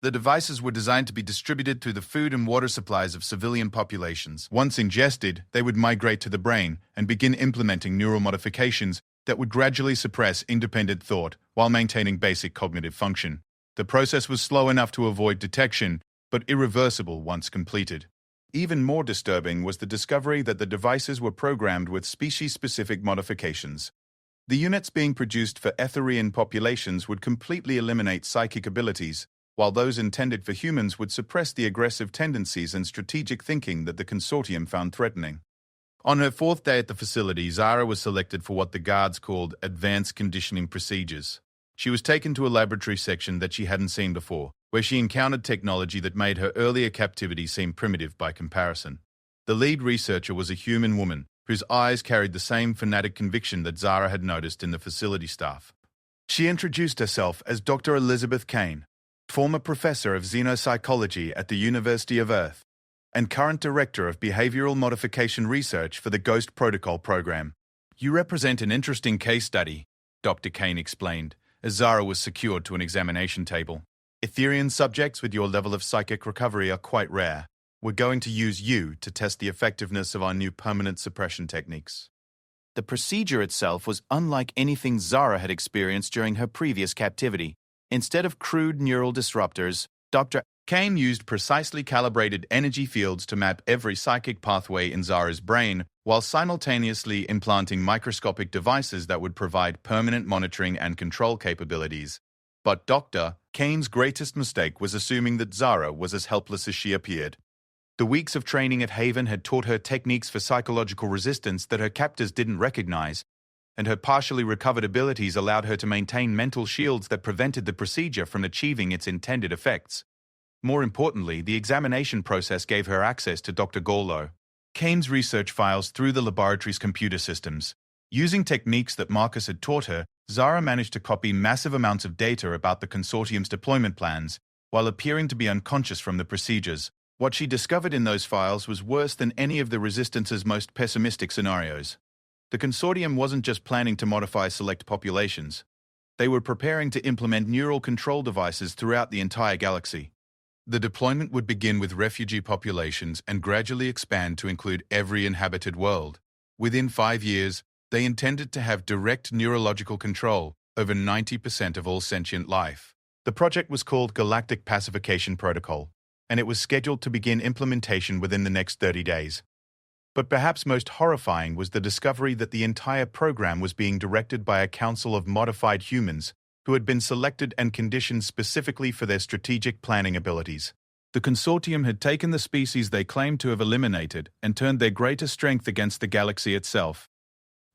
The devices were designed to be distributed through the food and water supplies of civilian populations. Once ingested, they would migrate to the brain and begin implementing neural modifications that would gradually suppress independent thought while maintaining basic cognitive function. The process was slow enough to avoid detection, but irreversible once completed. Even more disturbing was the discovery that the devices were programmed with species-specific modifications. The units being produced for Etherian populations would completely eliminate psychic abilities, while those intended for humans would suppress the aggressive tendencies and strategic thinking that the consortium found threatening. On her fourth day at the facility, Zara was selected for what the guards called advanced conditioning procedures. She was taken to a laboratory section that she hadn't seen before, where she encountered technology that made her earlier captivity seem primitive by comparison. The lead researcher was a human woman, whose eyes carried the same fanatic conviction that Zara had noticed in the facility staff. She introduced herself as Dr. Elizabeth Kane, former professor of xenopsychology at the University of Earth, and current director of behavioral modification research for the Ghost Protocol program. You represent an interesting case study, Dr. Kane explained, as Zara was secured to an examination table. Etherian subjects with your level of psychic recovery are quite rare. We're going to use you to test the effectiveness of our new permanent suppression techniques. The procedure itself was unlike anything Zara had experienced during her previous captivity. Instead of crude neural disruptors, Dr. Kane used precisely calibrated energy fields to map every psychic pathway in Zara's brain, while simultaneously implanting microscopic devices that would provide permanent monitoring and control capabilities. But Dr. Kane's greatest mistake was assuming that Zara was as helpless as she appeared. The weeks of training at Haven had taught her techniques for psychological resistance that her captors didn't recognize, and her partially recovered abilities allowed her to maintain mental shields that prevented the procedure from achieving its intended effects. More importantly, the examination process gave her access to Dr. Gorlow Kane's research files through the laboratory's computer systems. Using techniques that Marcus had taught her, Zara managed to copy massive amounts of data about the consortium's deployment plans, while appearing to be unconscious from the procedures. What she discovered in those files was worse than any of the Resistance's most pessimistic scenarios. The consortium wasn't just planning to modify select populations. They were preparing to implement neural control devices throughout the entire galaxy. The deployment would begin with refugee populations and gradually expand to include every inhabited world. Within 5 years, they intended to have direct neurological control over 90% of all sentient life. The project was called Galactic Pacification Protocol, and it was scheduled to begin implementation within the next 30 days. But perhaps most horrifying was the discovery that the entire program was being directed by a council of modified humans who had been selected and conditioned specifically for their strategic planning abilities. The consortium had taken the species they claimed to have eliminated and turned their greater strength against the galaxy itself.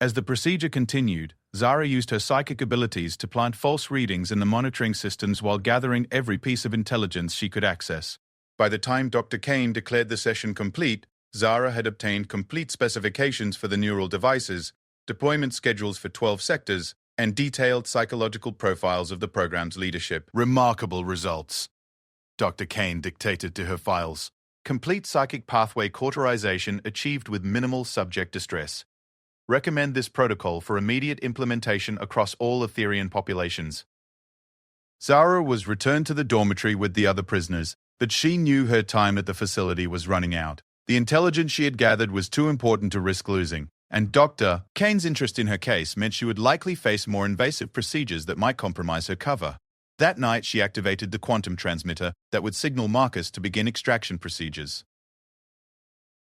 As the procedure continued, Zara used her psychic abilities to plant false readings in the monitoring systems while gathering every piece of intelligence she could access. By the time Dr. Kane declared the session complete, Zara had obtained complete specifications for the neural devices, deployment schedules for 12 sectors, and detailed psychological profiles of the program's leadership. Remarkable results. Dr. Kane dictated to her files. Complete psychic pathway cauterization achieved with minimal subject distress. Recommend this protocol for immediate implementation across all Etherian populations. Zara was returned to the dormitory with the other prisoners, but she knew her time at the facility was running out. The intelligence she had gathered was too important to risk losing, and Dr. Kane's interest in her case meant she would likely face more invasive procedures that might compromise her cover. That night, she activated the quantum transmitter that would signal Marcus to begin extraction procedures.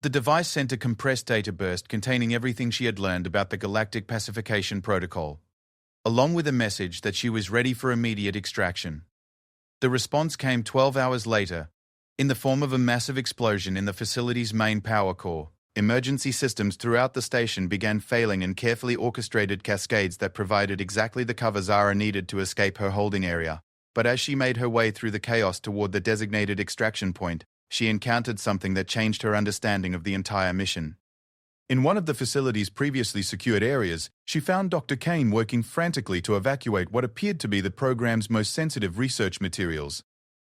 The device sent a compressed data burst containing everything she had learned about the Galactic Pacification Protocol, along with a message that she was ready for immediate extraction. The response came 12 hours later, in the form of a massive explosion in the facility's main power core. Emergency systems throughout the station began failing in carefully orchestrated cascades that provided exactly the cover Zara needed to escape her holding area. But as she made her way through the chaos toward the designated extraction point, she encountered something that changed her understanding of the entire mission. In one of the facility's previously secured areas, she found Dr. Kane working frantically to evacuate what appeared to be the program's most sensitive research materials.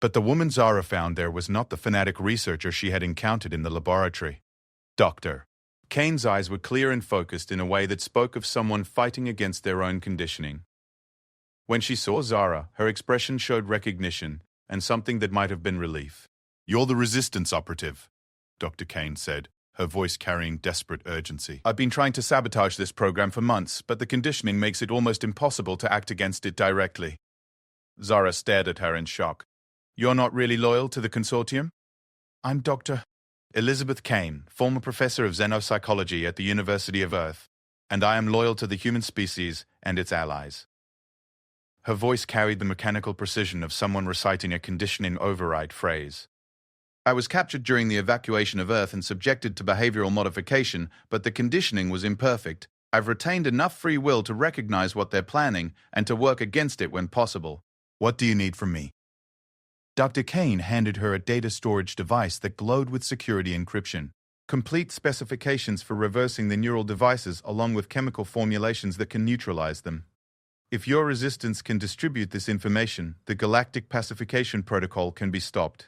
But the woman Zara found there was not the fanatic researcher she had encountered in the laboratory. Dr. Kane's eyes were clear and focused in a way that spoke of someone fighting against their own conditioning. When she saw Zara, her expression showed recognition and something that might have been relief. "You're the Resistance operative," Dr. Kane said, her voice carrying desperate urgency. "I've been trying to sabotage this program for months, but the conditioning makes it almost impossible to act against it directly." Zara stared at her in shock. "You're not really loyal to the consortium?" "I'm Dr. Elizabeth Kane, former professor of xenopsychology at the University of Earth, and I am loyal to the human species and its allies." Her voice carried the mechanical precision of someone reciting a conditioning override phrase. "I was captured during the evacuation of Earth and subjected to behavioral modification, but the conditioning was imperfect. I've retained enough free will to recognize what they're planning and to work against it when possible. What do you need from me?" Dr. Kane handed her a data storage device that glowed with security encryption, complete specifications for reversing the neural devices along with chemical formulations that can neutralize them. "If your resistance can distribute this information, the Galactic Pacification Protocol can be stopped."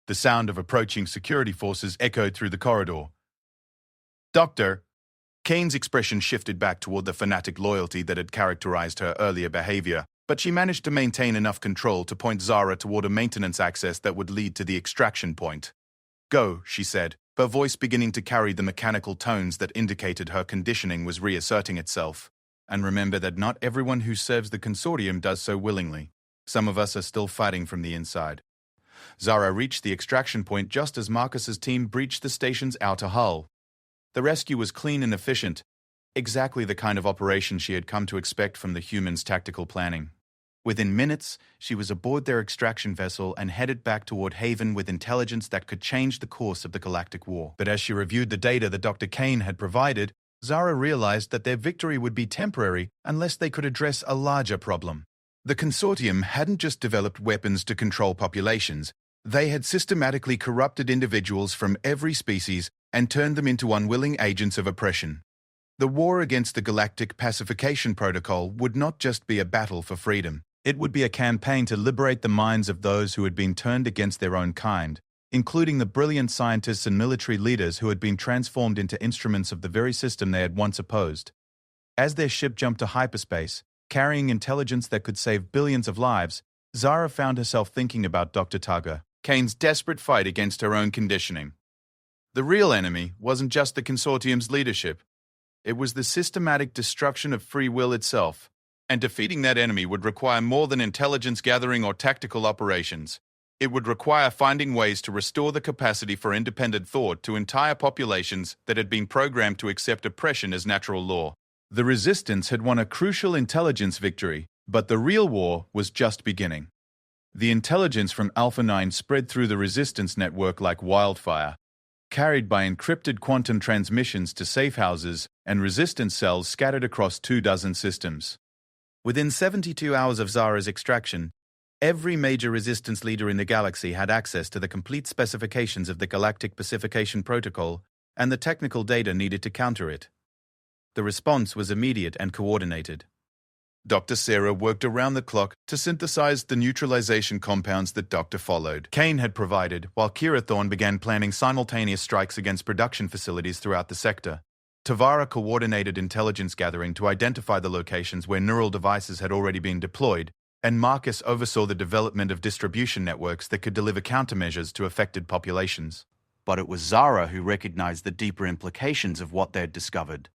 The sound of approaching security forces echoed through the corridor. "Doctor," Kane's expression shifted back toward the fanatic loyalty that had characterized her earlier behavior, but she managed to maintain enough control to point Zara toward a maintenance access that would lead to the extraction point. "Go," she said, her voice beginning to carry the mechanical tones that indicated her conditioning was reasserting itself. "And remember that not everyone who serves the consortium does so willingly. Some of us are still fighting from the inside." Zara reached the extraction point just as Marcus's team breached the station's outer hull. The rescue was clean and efficient, exactly the kind of operation she had come to expect from the humans' tactical planning. Within minutes, she was aboard their extraction vessel and headed back toward Haven with intelligence that could change the course of the Galactic War. But as she reviewed the data that Dr. Kane had provided, Zara realized that their victory would be temporary unless they could address a larger problem. The consortium hadn't just developed weapons to control populations, they had systematically corrupted individuals from every species and turned them into unwilling agents of oppression. The war against the Galactic Pacification Protocol would not just be a battle for freedom. It would be a campaign to liberate the minds of those who had been turned against their own kind, including the brilliant scientists and military leaders who had been transformed into instruments of the very system they had once opposed. As their ship jumped to hyperspace, carrying intelligence that could save billions of lives, Zara found herself thinking about Dr. Tugger, Kane's desperate fight against her own conditioning. The real enemy wasn't just the consortium's leadership. It was the systematic destruction of free will itself. And defeating that enemy would require more than intelligence gathering or tactical operations. It would require finding ways to restore the capacity for independent thought to entire populations that had been programmed to accept oppression as natural law. The Resistance had won a crucial intelligence victory, but the real war was just beginning. The intelligence from Alpha 9 spread through the Resistance network like wildfire, carried by encrypted quantum transmissions to safe houses and Resistance cells scattered across 24 systems. Within 72 hours of Zara's extraction, every major Resistance leader in the galaxy had access to the complete specifications of the Galactic Pacification Protocol and the technical data needed to counter it. The response was immediate and coordinated. Dr. Sarah worked around the clock to synthesize the neutralization compounds that Dr. followed. Kane had provided, while Kira Thorne began planning simultaneous strikes against production facilities throughout the sector. Tavara coordinated intelligence gathering to identify the locations where neural devices had already been deployed, and Marcus oversaw the development of distribution networks that could deliver countermeasures to affected populations. But it was Zara who recognized the deeper implications of what they'd discovered.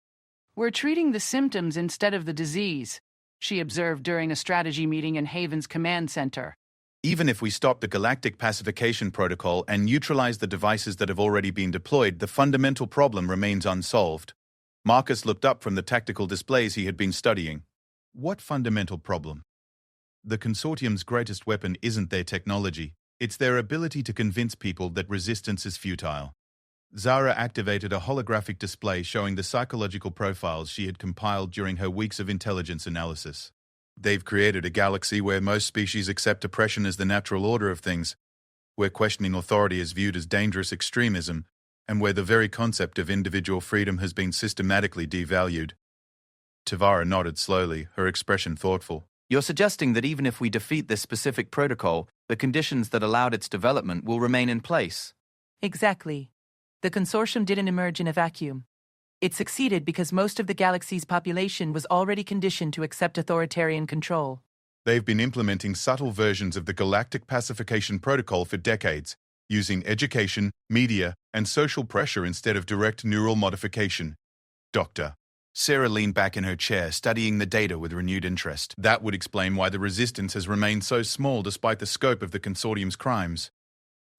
We're treating the symptoms instead of the disease, she observed during a strategy meeting in Haven's command center. Even if we stop the Galactic Pacification Protocol and neutralize the devices that have already been deployed, the fundamental problem remains unsolved. Marcus looked up from the tactical displays he had been studying. What fundamental problem? The Consortium's greatest weapon isn't their technology, it's their ability to convince people that resistance is futile. Zara activated a holographic display showing the psychological profiles she had compiled during her weeks of intelligence analysis. They've created a galaxy where most species accept oppression as the natural order of things, where questioning authority is viewed as dangerous extremism, and where the very concept of individual freedom has been systematically devalued. Tavara nodded slowly, her expression thoughtful. You're suggesting that even if we defeat this specific protocol, the conditions that allowed its development will remain in place? Exactly. The consortium didn't emerge in a vacuum. It succeeded because most of the galaxy's population was already conditioned to accept authoritarian control. They've been implementing subtle versions of the Galactic Pacification Protocol for decades, using education, media, and social pressure instead of direct neural modification. Doctor. Sarah leaned back in her chair, studying the data with renewed interest. That would explain why the resistance has remained so small despite the scope of the Consortium's crimes.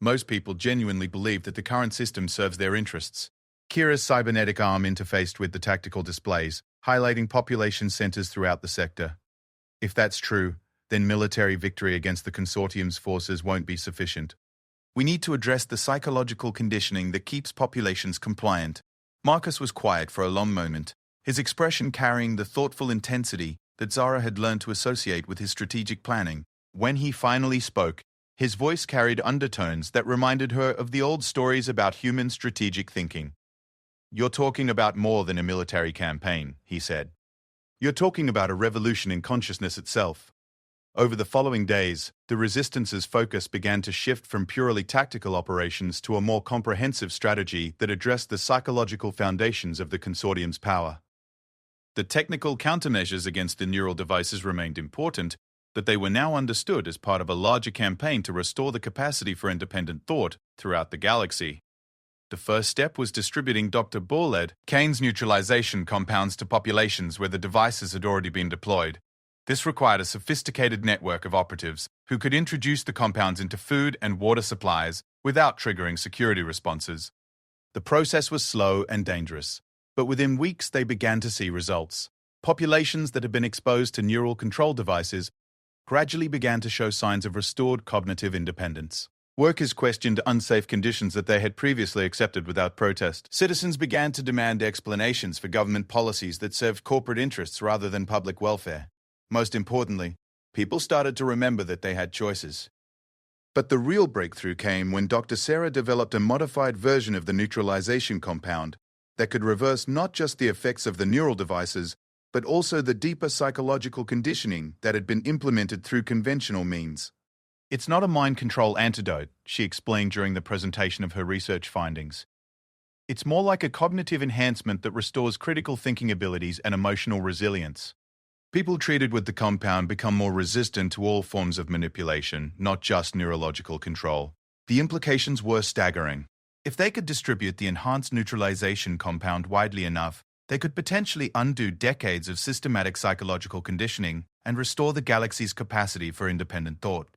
Most people genuinely believe that the current system serves their interests. Kira's cybernetic arm interfaced with the tactical displays, highlighting population centers throughout the sector. If that's true, then military victory against the Consortium's forces won't be sufficient. We need to address the psychological conditioning that keeps populations compliant. Marcus was quiet for a long moment, his expression carrying the thoughtful intensity that Zara had learned to associate with his strategic planning. When he finally spoke, his voice carried undertones that reminded her of the old stories about human strategic thinking. You're talking about more than a military campaign, he said. You're talking about a revolution in consciousness itself. Over the following days, the Resistance's focus began to shift from purely tactical operations to a more comprehensive strategy that addressed the psychological foundations of the Consortium's power. The technical countermeasures against the neural devices remained important, but they were now understood as part of a larger campaign to restore the capacity for independent thought throughout the galaxy. The first step was distributing Dr. Borled, Kane's neutralization compounds to populations where the devices had already been deployed. This required a sophisticated network of operatives who could introduce the compounds into food and water supplies without triggering security responses. The process was slow and dangerous, but within weeks they began to see results. Populations that had been exposed to neural control devices gradually began to show signs of restored cognitive independence. Workers questioned unsafe conditions that they had previously accepted without protest. Citizens began to demand explanations for government policies that served corporate interests rather than public welfare. Most importantly, people started to remember that they had choices. But the real breakthrough came when Dr. Sarah developed a modified version of the neutralization compound that could reverse not just the effects of the neural devices, but also the deeper psychological conditioning that had been implemented through conventional means. It's not a mind control antidote, she explained during the presentation of her research findings. It's more like a cognitive enhancement that restores critical thinking abilities and emotional resilience. People treated with the compound become more resistant to all forms of manipulation, not just neurological control. The implications were staggering. If they could distribute the enhanced neutralization compound widely enough, they could potentially undo decades of systematic psychological conditioning and restore the galaxy's capacity for independent thought.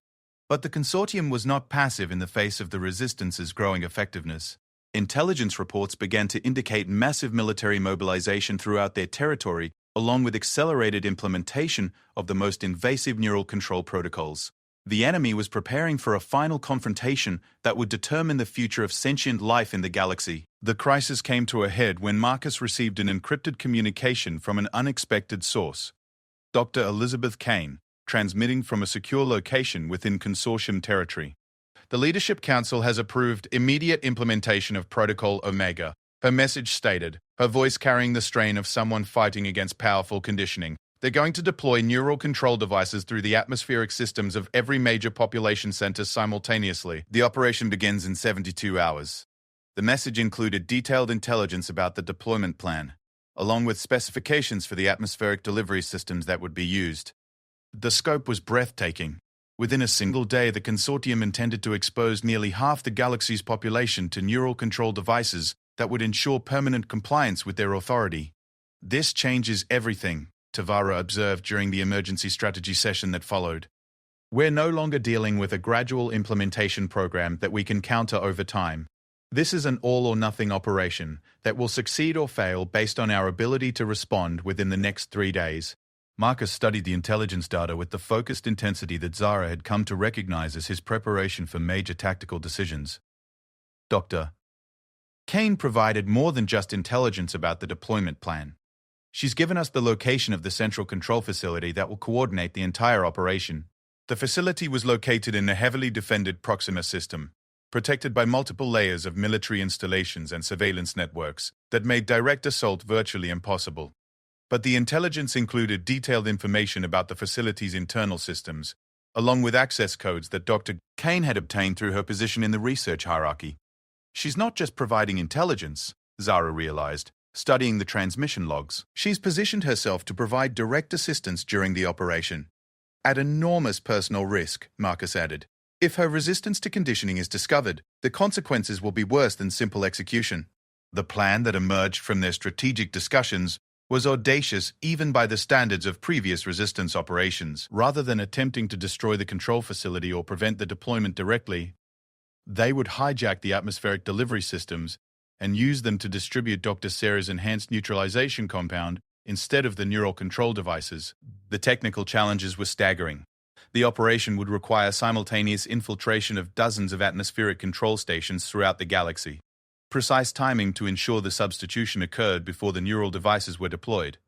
But the Consortium was not passive in the face of the Resistance's growing effectiveness. Intelligence reports began to indicate massive military mobilization throughout their territory, along with accelerated implementation of the most invasive neural control protocols. The enemy was preparing for a final confrontation that would determine the future of sentient life in the galaxy. The crisis came to a head when Marcus received an encrypted communication from an unexpected source. Dr. Elizabeth Kane, transmitting from a secure location within Consortium territory. The Leadership Council has approved immediate implementation of Protocol Omega, her message stated, her voice carrying the strain of someone fighting against powerful conditioning. They're going to deploy neural control devices through the atmospheric systems of every major population center simultaneously. The operation begins in 72 hours. The message included detailed intelligence about the deployment plan, along with specifications for the atmospheric delivery systems that would be used. The scope was breathtaking. Within a single day, the consortium intended to expose nearly half the galaxy's population to neural control devices that would ensure permanent compliance with their authority. This changes everything, Tavara observed during the emergency strategy session that followed. We're no longer dealing with a gradual implementation program that we can counter over time. This is an all-or-nothing operation that will succeed or fail based on our ability to respond within the next 3 days. Marcus studied the intelligence data with the focused intensity that Zara had come to recognize as his preparation for major tactical decisions. Dr. Kane provided more than just intelligence about the deployment plan. She's given us the location of the central control facility that will coordinate the entire operation. The facility was located in a heavily defended Proxima system, protected by multiple layers of military installations and surveillance networks that made direct assault virtually impossible. But the intelligence included detailed information about the facility's internal systems, along with access codes that Dr. Kane had obtained through her position in the research hierarchy. She's not just providing intelligence, Zara realized, studying the transmission logs. She's positioned herself to provide direct assistance during the operation. At enormous personal risk, Marcus added. If her resistance to conditioning is discovered, the consequences will be worse than simple execution. The plan that emerged from their strategic discussions was audacious even by the standards of previous resistance operations. Rather than attempting to destroy the control facility or prevent the deployment directly, they would hijack the atmospheric delivery systems and use them to distribute Dr. Sarah's enhanced neutralization compound instead of the neural control devices. The technical challenges were staggering. The operation would require simultaneous infiltration of dozens of atmospheric control stations throughout the galaxy. Precise timing to ensure the substitution occurred before the neural devices were deployed,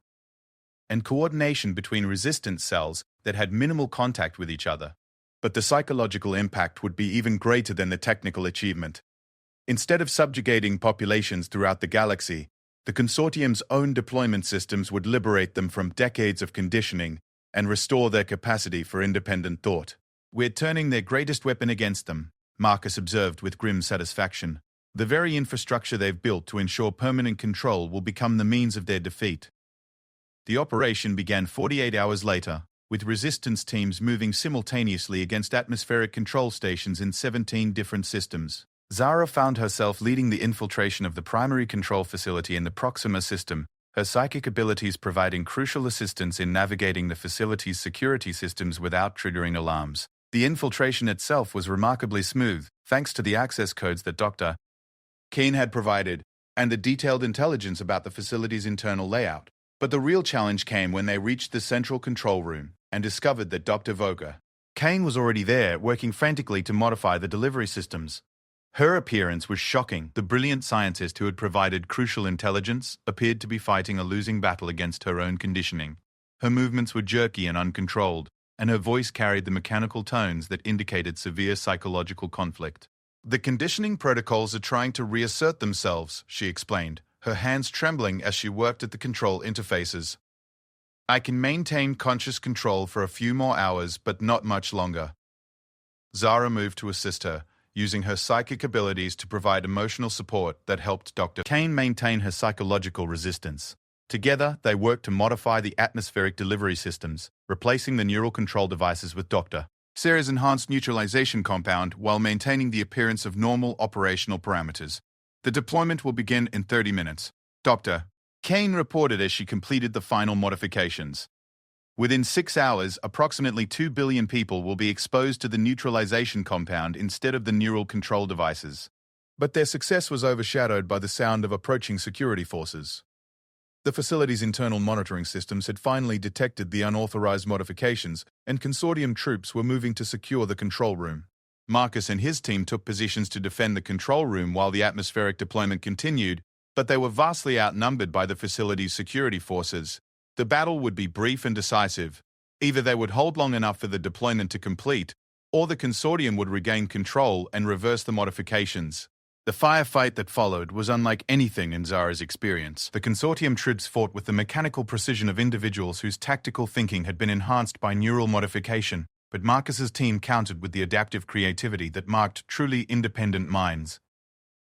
and coordination between resistance cells that had minimal contact with each other. But the psychological impact would be even greater than the technical achievement. Instead of subjugating populations throughout the galaxy, the consortium's own deployment systems would liberate them from decades of conditioning and restore their capacity for independent thought. We're turning their greatest weapon against them, Marcus observed with grim satisfaction. The very infrastructure they've built to ensure permanent control will become the means of their defeat. The operation began 48 hours later, with resistance teams moving simultaneously against atmospheric control stations in 17 different systems. Zara found herself leading the infiltration of the primary control facility in the Proxima system, her psychic abilities providing crucial assistance in navigating the facility's security systems without triggering alarms. The infiltration itself was remarkably smooth, thanks to the access codes that Dr. Kane had provided, and the detailed intelligence about the facility's internal layout. But the real challenge came when they reached the central control room and discovered that Dr. Voga Kane was already there, working frantically to modify the delivery systems. Her appearance was shocking. The brilliant scientist who had provided crucial intelligence appeared to be fighting a losing battle against her own conditioning. Her movements were jerky and uncontrolled, and her voice carried the mechanical tones that indicated severe psychological conflict. The conditioning protocols are trying to reassert themselves, she explained, her hands trembling as she worked at the control interfaces. I can maintain conscious control for a few more hours, but not much longer. Zara moved to assist her, using her psychic abilities to provide emotional support that helped Dr. Kane maintain her psychological resistance. Together, they worked to modify the atmospheric delivery systems, replacing the neural control devices with Dr. Sarah's enhanced neutralization compound while maintaining the appearance of normal operational parameters. The deployment will begin in 30 minutes. Dr. Kane reported as she completed the final modifications. Within 6 hours, approximately 2 billion people will be exposed to the neutralization compound instead of the neural control devices. But their success was overshadowed by the sound of approaching security forces. The facility's internal monitoring systems had finally detected the unauthorized modifications, and consortium troops were moving to secure the control room. Marcus and his team took positions to defend the control room while the atmospheric deployment continued, but they were vastly outnumbered by the facility's security forces. The battle would be brief and decisive. Either they would hold long enough for the deployment to complete, or the consortium would regain control and reverse the modifications. The firefight that followed was unlike anything in Zara's experience. The consortium troops fought with the mechanical precision of individuals whose tactical thinking had been enhanced by neural modification, but Marcus's team countered with the adaptive creativity that marked truly independent minds.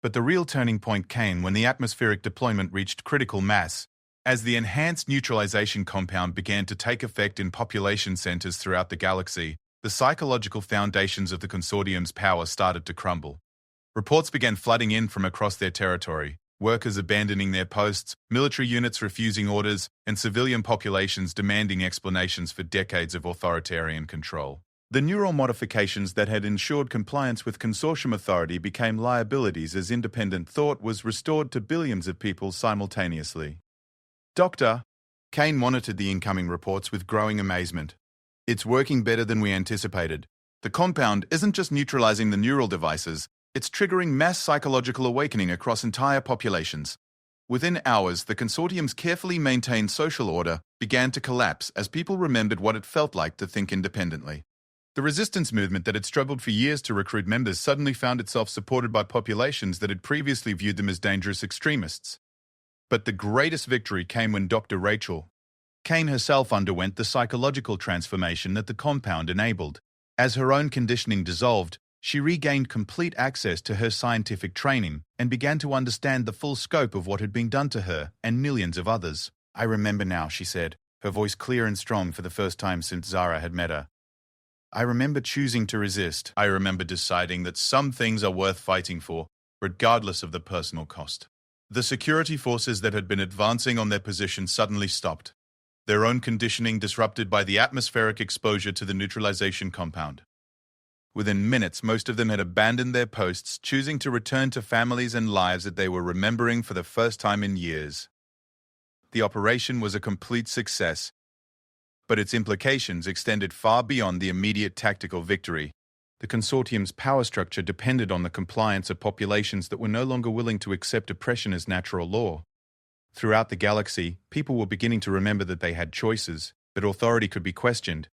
But the real turning point came when the atmospheric deployment reached critical mass, as the enhanced neutralization compound began to take effect in population centers throughout the galaxy. The psychological foundations of the consortium's power started to crumble. Reports began flooding in from across their territory, workers abandoning their posts, military units refusing orders, and civilian populations demanding explanations for decades of authoritarian control. The neural modifications that had ensured compliance with consortium authority became liabilities as independent thought was restored to billions of people simultaneously. Doctor, Kane monitored the incoming reports with growing amazement. It's working better than we anticipated. The compound isn't just neutralizing the neural devices, it's triggering mass psychological awakening across entire populations. Within hours, the consortium's carefully maintained social order began to collapse as people remembered what it felt like to think independently. The resistance movement that had struggled for years to recruit members suddenly found itself supported by populations that had previously viewed them as dangerous extremists. But the greatest victory came when Dr. Rachel Kane herself underwent the psychological transformation that the compound enabled. As her own conditioning dissolved, she regained complete access to her scientific training and began to understand the full scope of what had been done to her and millions of others. I remember now, she said, her voice clear and strong for the first time since Zara had met her. I remember choosing to resist. I remember deciding that some things are worth fighting for, regardless of the personal cost. The security forces that had been advancing on their position suddenly stopped, their own conditioning disrupted by the atmospheric exposure to the neutralization compound. Within minutes, most of them had abandoned their posts, choosing to return to families and lives that they were remembering for the first time in years. The operation was a complete success, but its implications extended far beyond the immediate tactical victory. The consortium's power structure depended on the compliance of populations that were no longer willing to accept oppression as natural law. Throughout the galaxy, people were beginning to remember that they had choices, that authority could be questioned,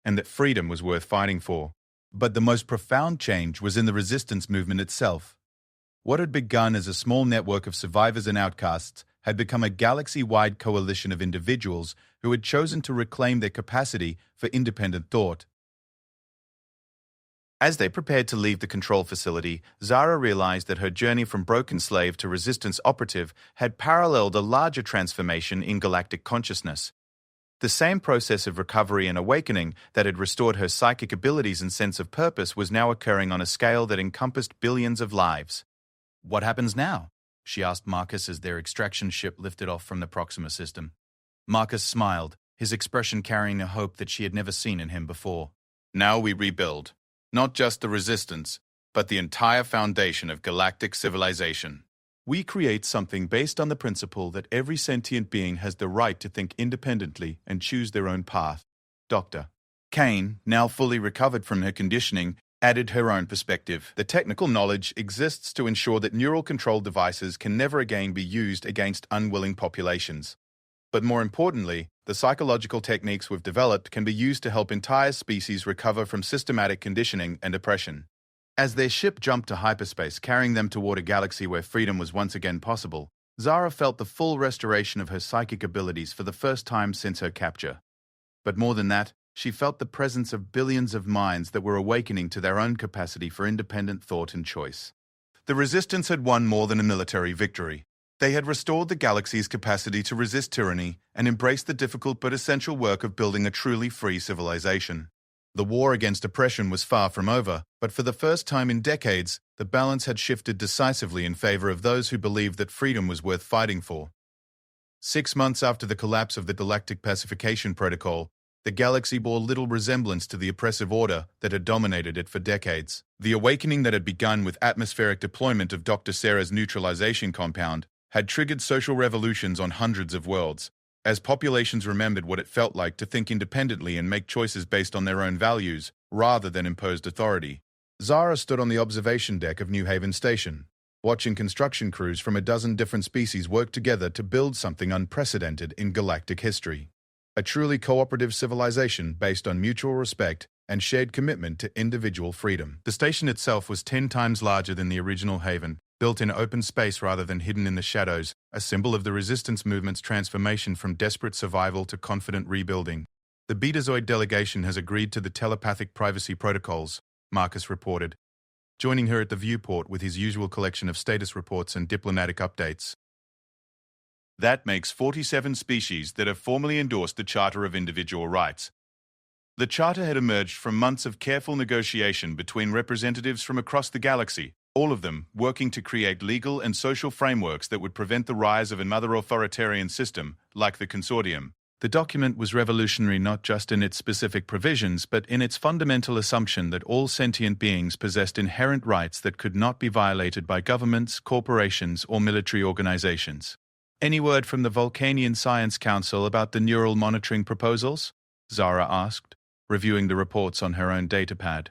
and that freedom was worth fighting for. But the most profound change was in the resistance movement itself. What had begun as a small network of survivors and outcasts had become a galaxy-wide coalition of individuals who had chosen to reclaim their capacity for independent thought. As they prepared to leave the control facility, Zara realized that her journey from broken slave to resistance operative had paralleled a larger transformation in galactic consciousness. The same process of recovery and awakening that had restored her psychic abilities and sense of purpose was now occurring on a scale that encompassed billions of lives. What happens now? She asked Marcus as their extraction ship lifted off from the Proxima system. Marcus smiled, his expression carrying a hope that she had never seen in him before. Now we rebuild. Not just the resistance, but the entire foundation of galactic civilization. We create something based on the principle that every sentient being has the right to think independently and choose their own path. Dr. Kane, now fully recovered from her conditioning, added her own perspective. The technical knowledge exists to ensure that neural control devices can never again be used against unwilling populations. But more importantly, the psychological techniques we've developed can be used to help entire species recover from systematic conditioning and oppression. As their ship jumped to hyperspace, carrying them toward a galaxy where freedom was once again possible, Zara felt the full restoration of her psychic abilities for the first time since her capture. But more than that, she felt the presence of billions of minds that were awakening to their own capacity for independent thought and choice. The Resistance had won more than a military victory. They had restored the galaxy's capacity to resist tyranny and embrace the difficult but essential work of building a truly free civilization. The war against oppression was far from over, but for the first time in decades, the balance had shifted decisively in favor of those who believed that freedom was worth fighting for. 6 months after the collapse of the Galactic Pacification Protocol, the galaxy bore little resemblance to the oppressive order that had dominated it for decades. The awakening that had begun with atmospheric deployment of Dr. Sarah's neutralization compound had triggered social revolutions on hundreds of worlds, as populations remembered what it felt like to think independently and make choices based on their own values, rather than imposed authority. Zara stood on the observation deck of New Haven Station, watching construction crews from a dozen different species work together to build something unprecedented in galactic history. A truly cooperative civilization based on mutual respect and shared commitment to individual freedom. The station itself was 10 times larger than the original Haven, built in open space rather than hidden in the shadows, a symbol of the resistance movement's transformation from desperate survival to confident rebuilding. The Betazoid delegation has agreed to the telepathic privacy protocols, Marcus reported, joining her at the viewport with his usual collection of status reports and diplomatic updates. That makes 47 species that have formally endorsed the Charter of Individual Rights. The Charter had emerged from months of careful negotiation between representatives from across the galaxy, all of them working to create legal and social frameworks that would prevent the rise of another authoritarian system, like the Consortium. The document was revolutionary not just in its specific provisions, but in its fundamental assumption that all sentient beings possessed inherent rights that could not be violated by governments, corporations, or military organizations. Any word from the Vulcanian Science Council about the neural monitoring proposals? Zara asked, reviewing the reports on her own datapad.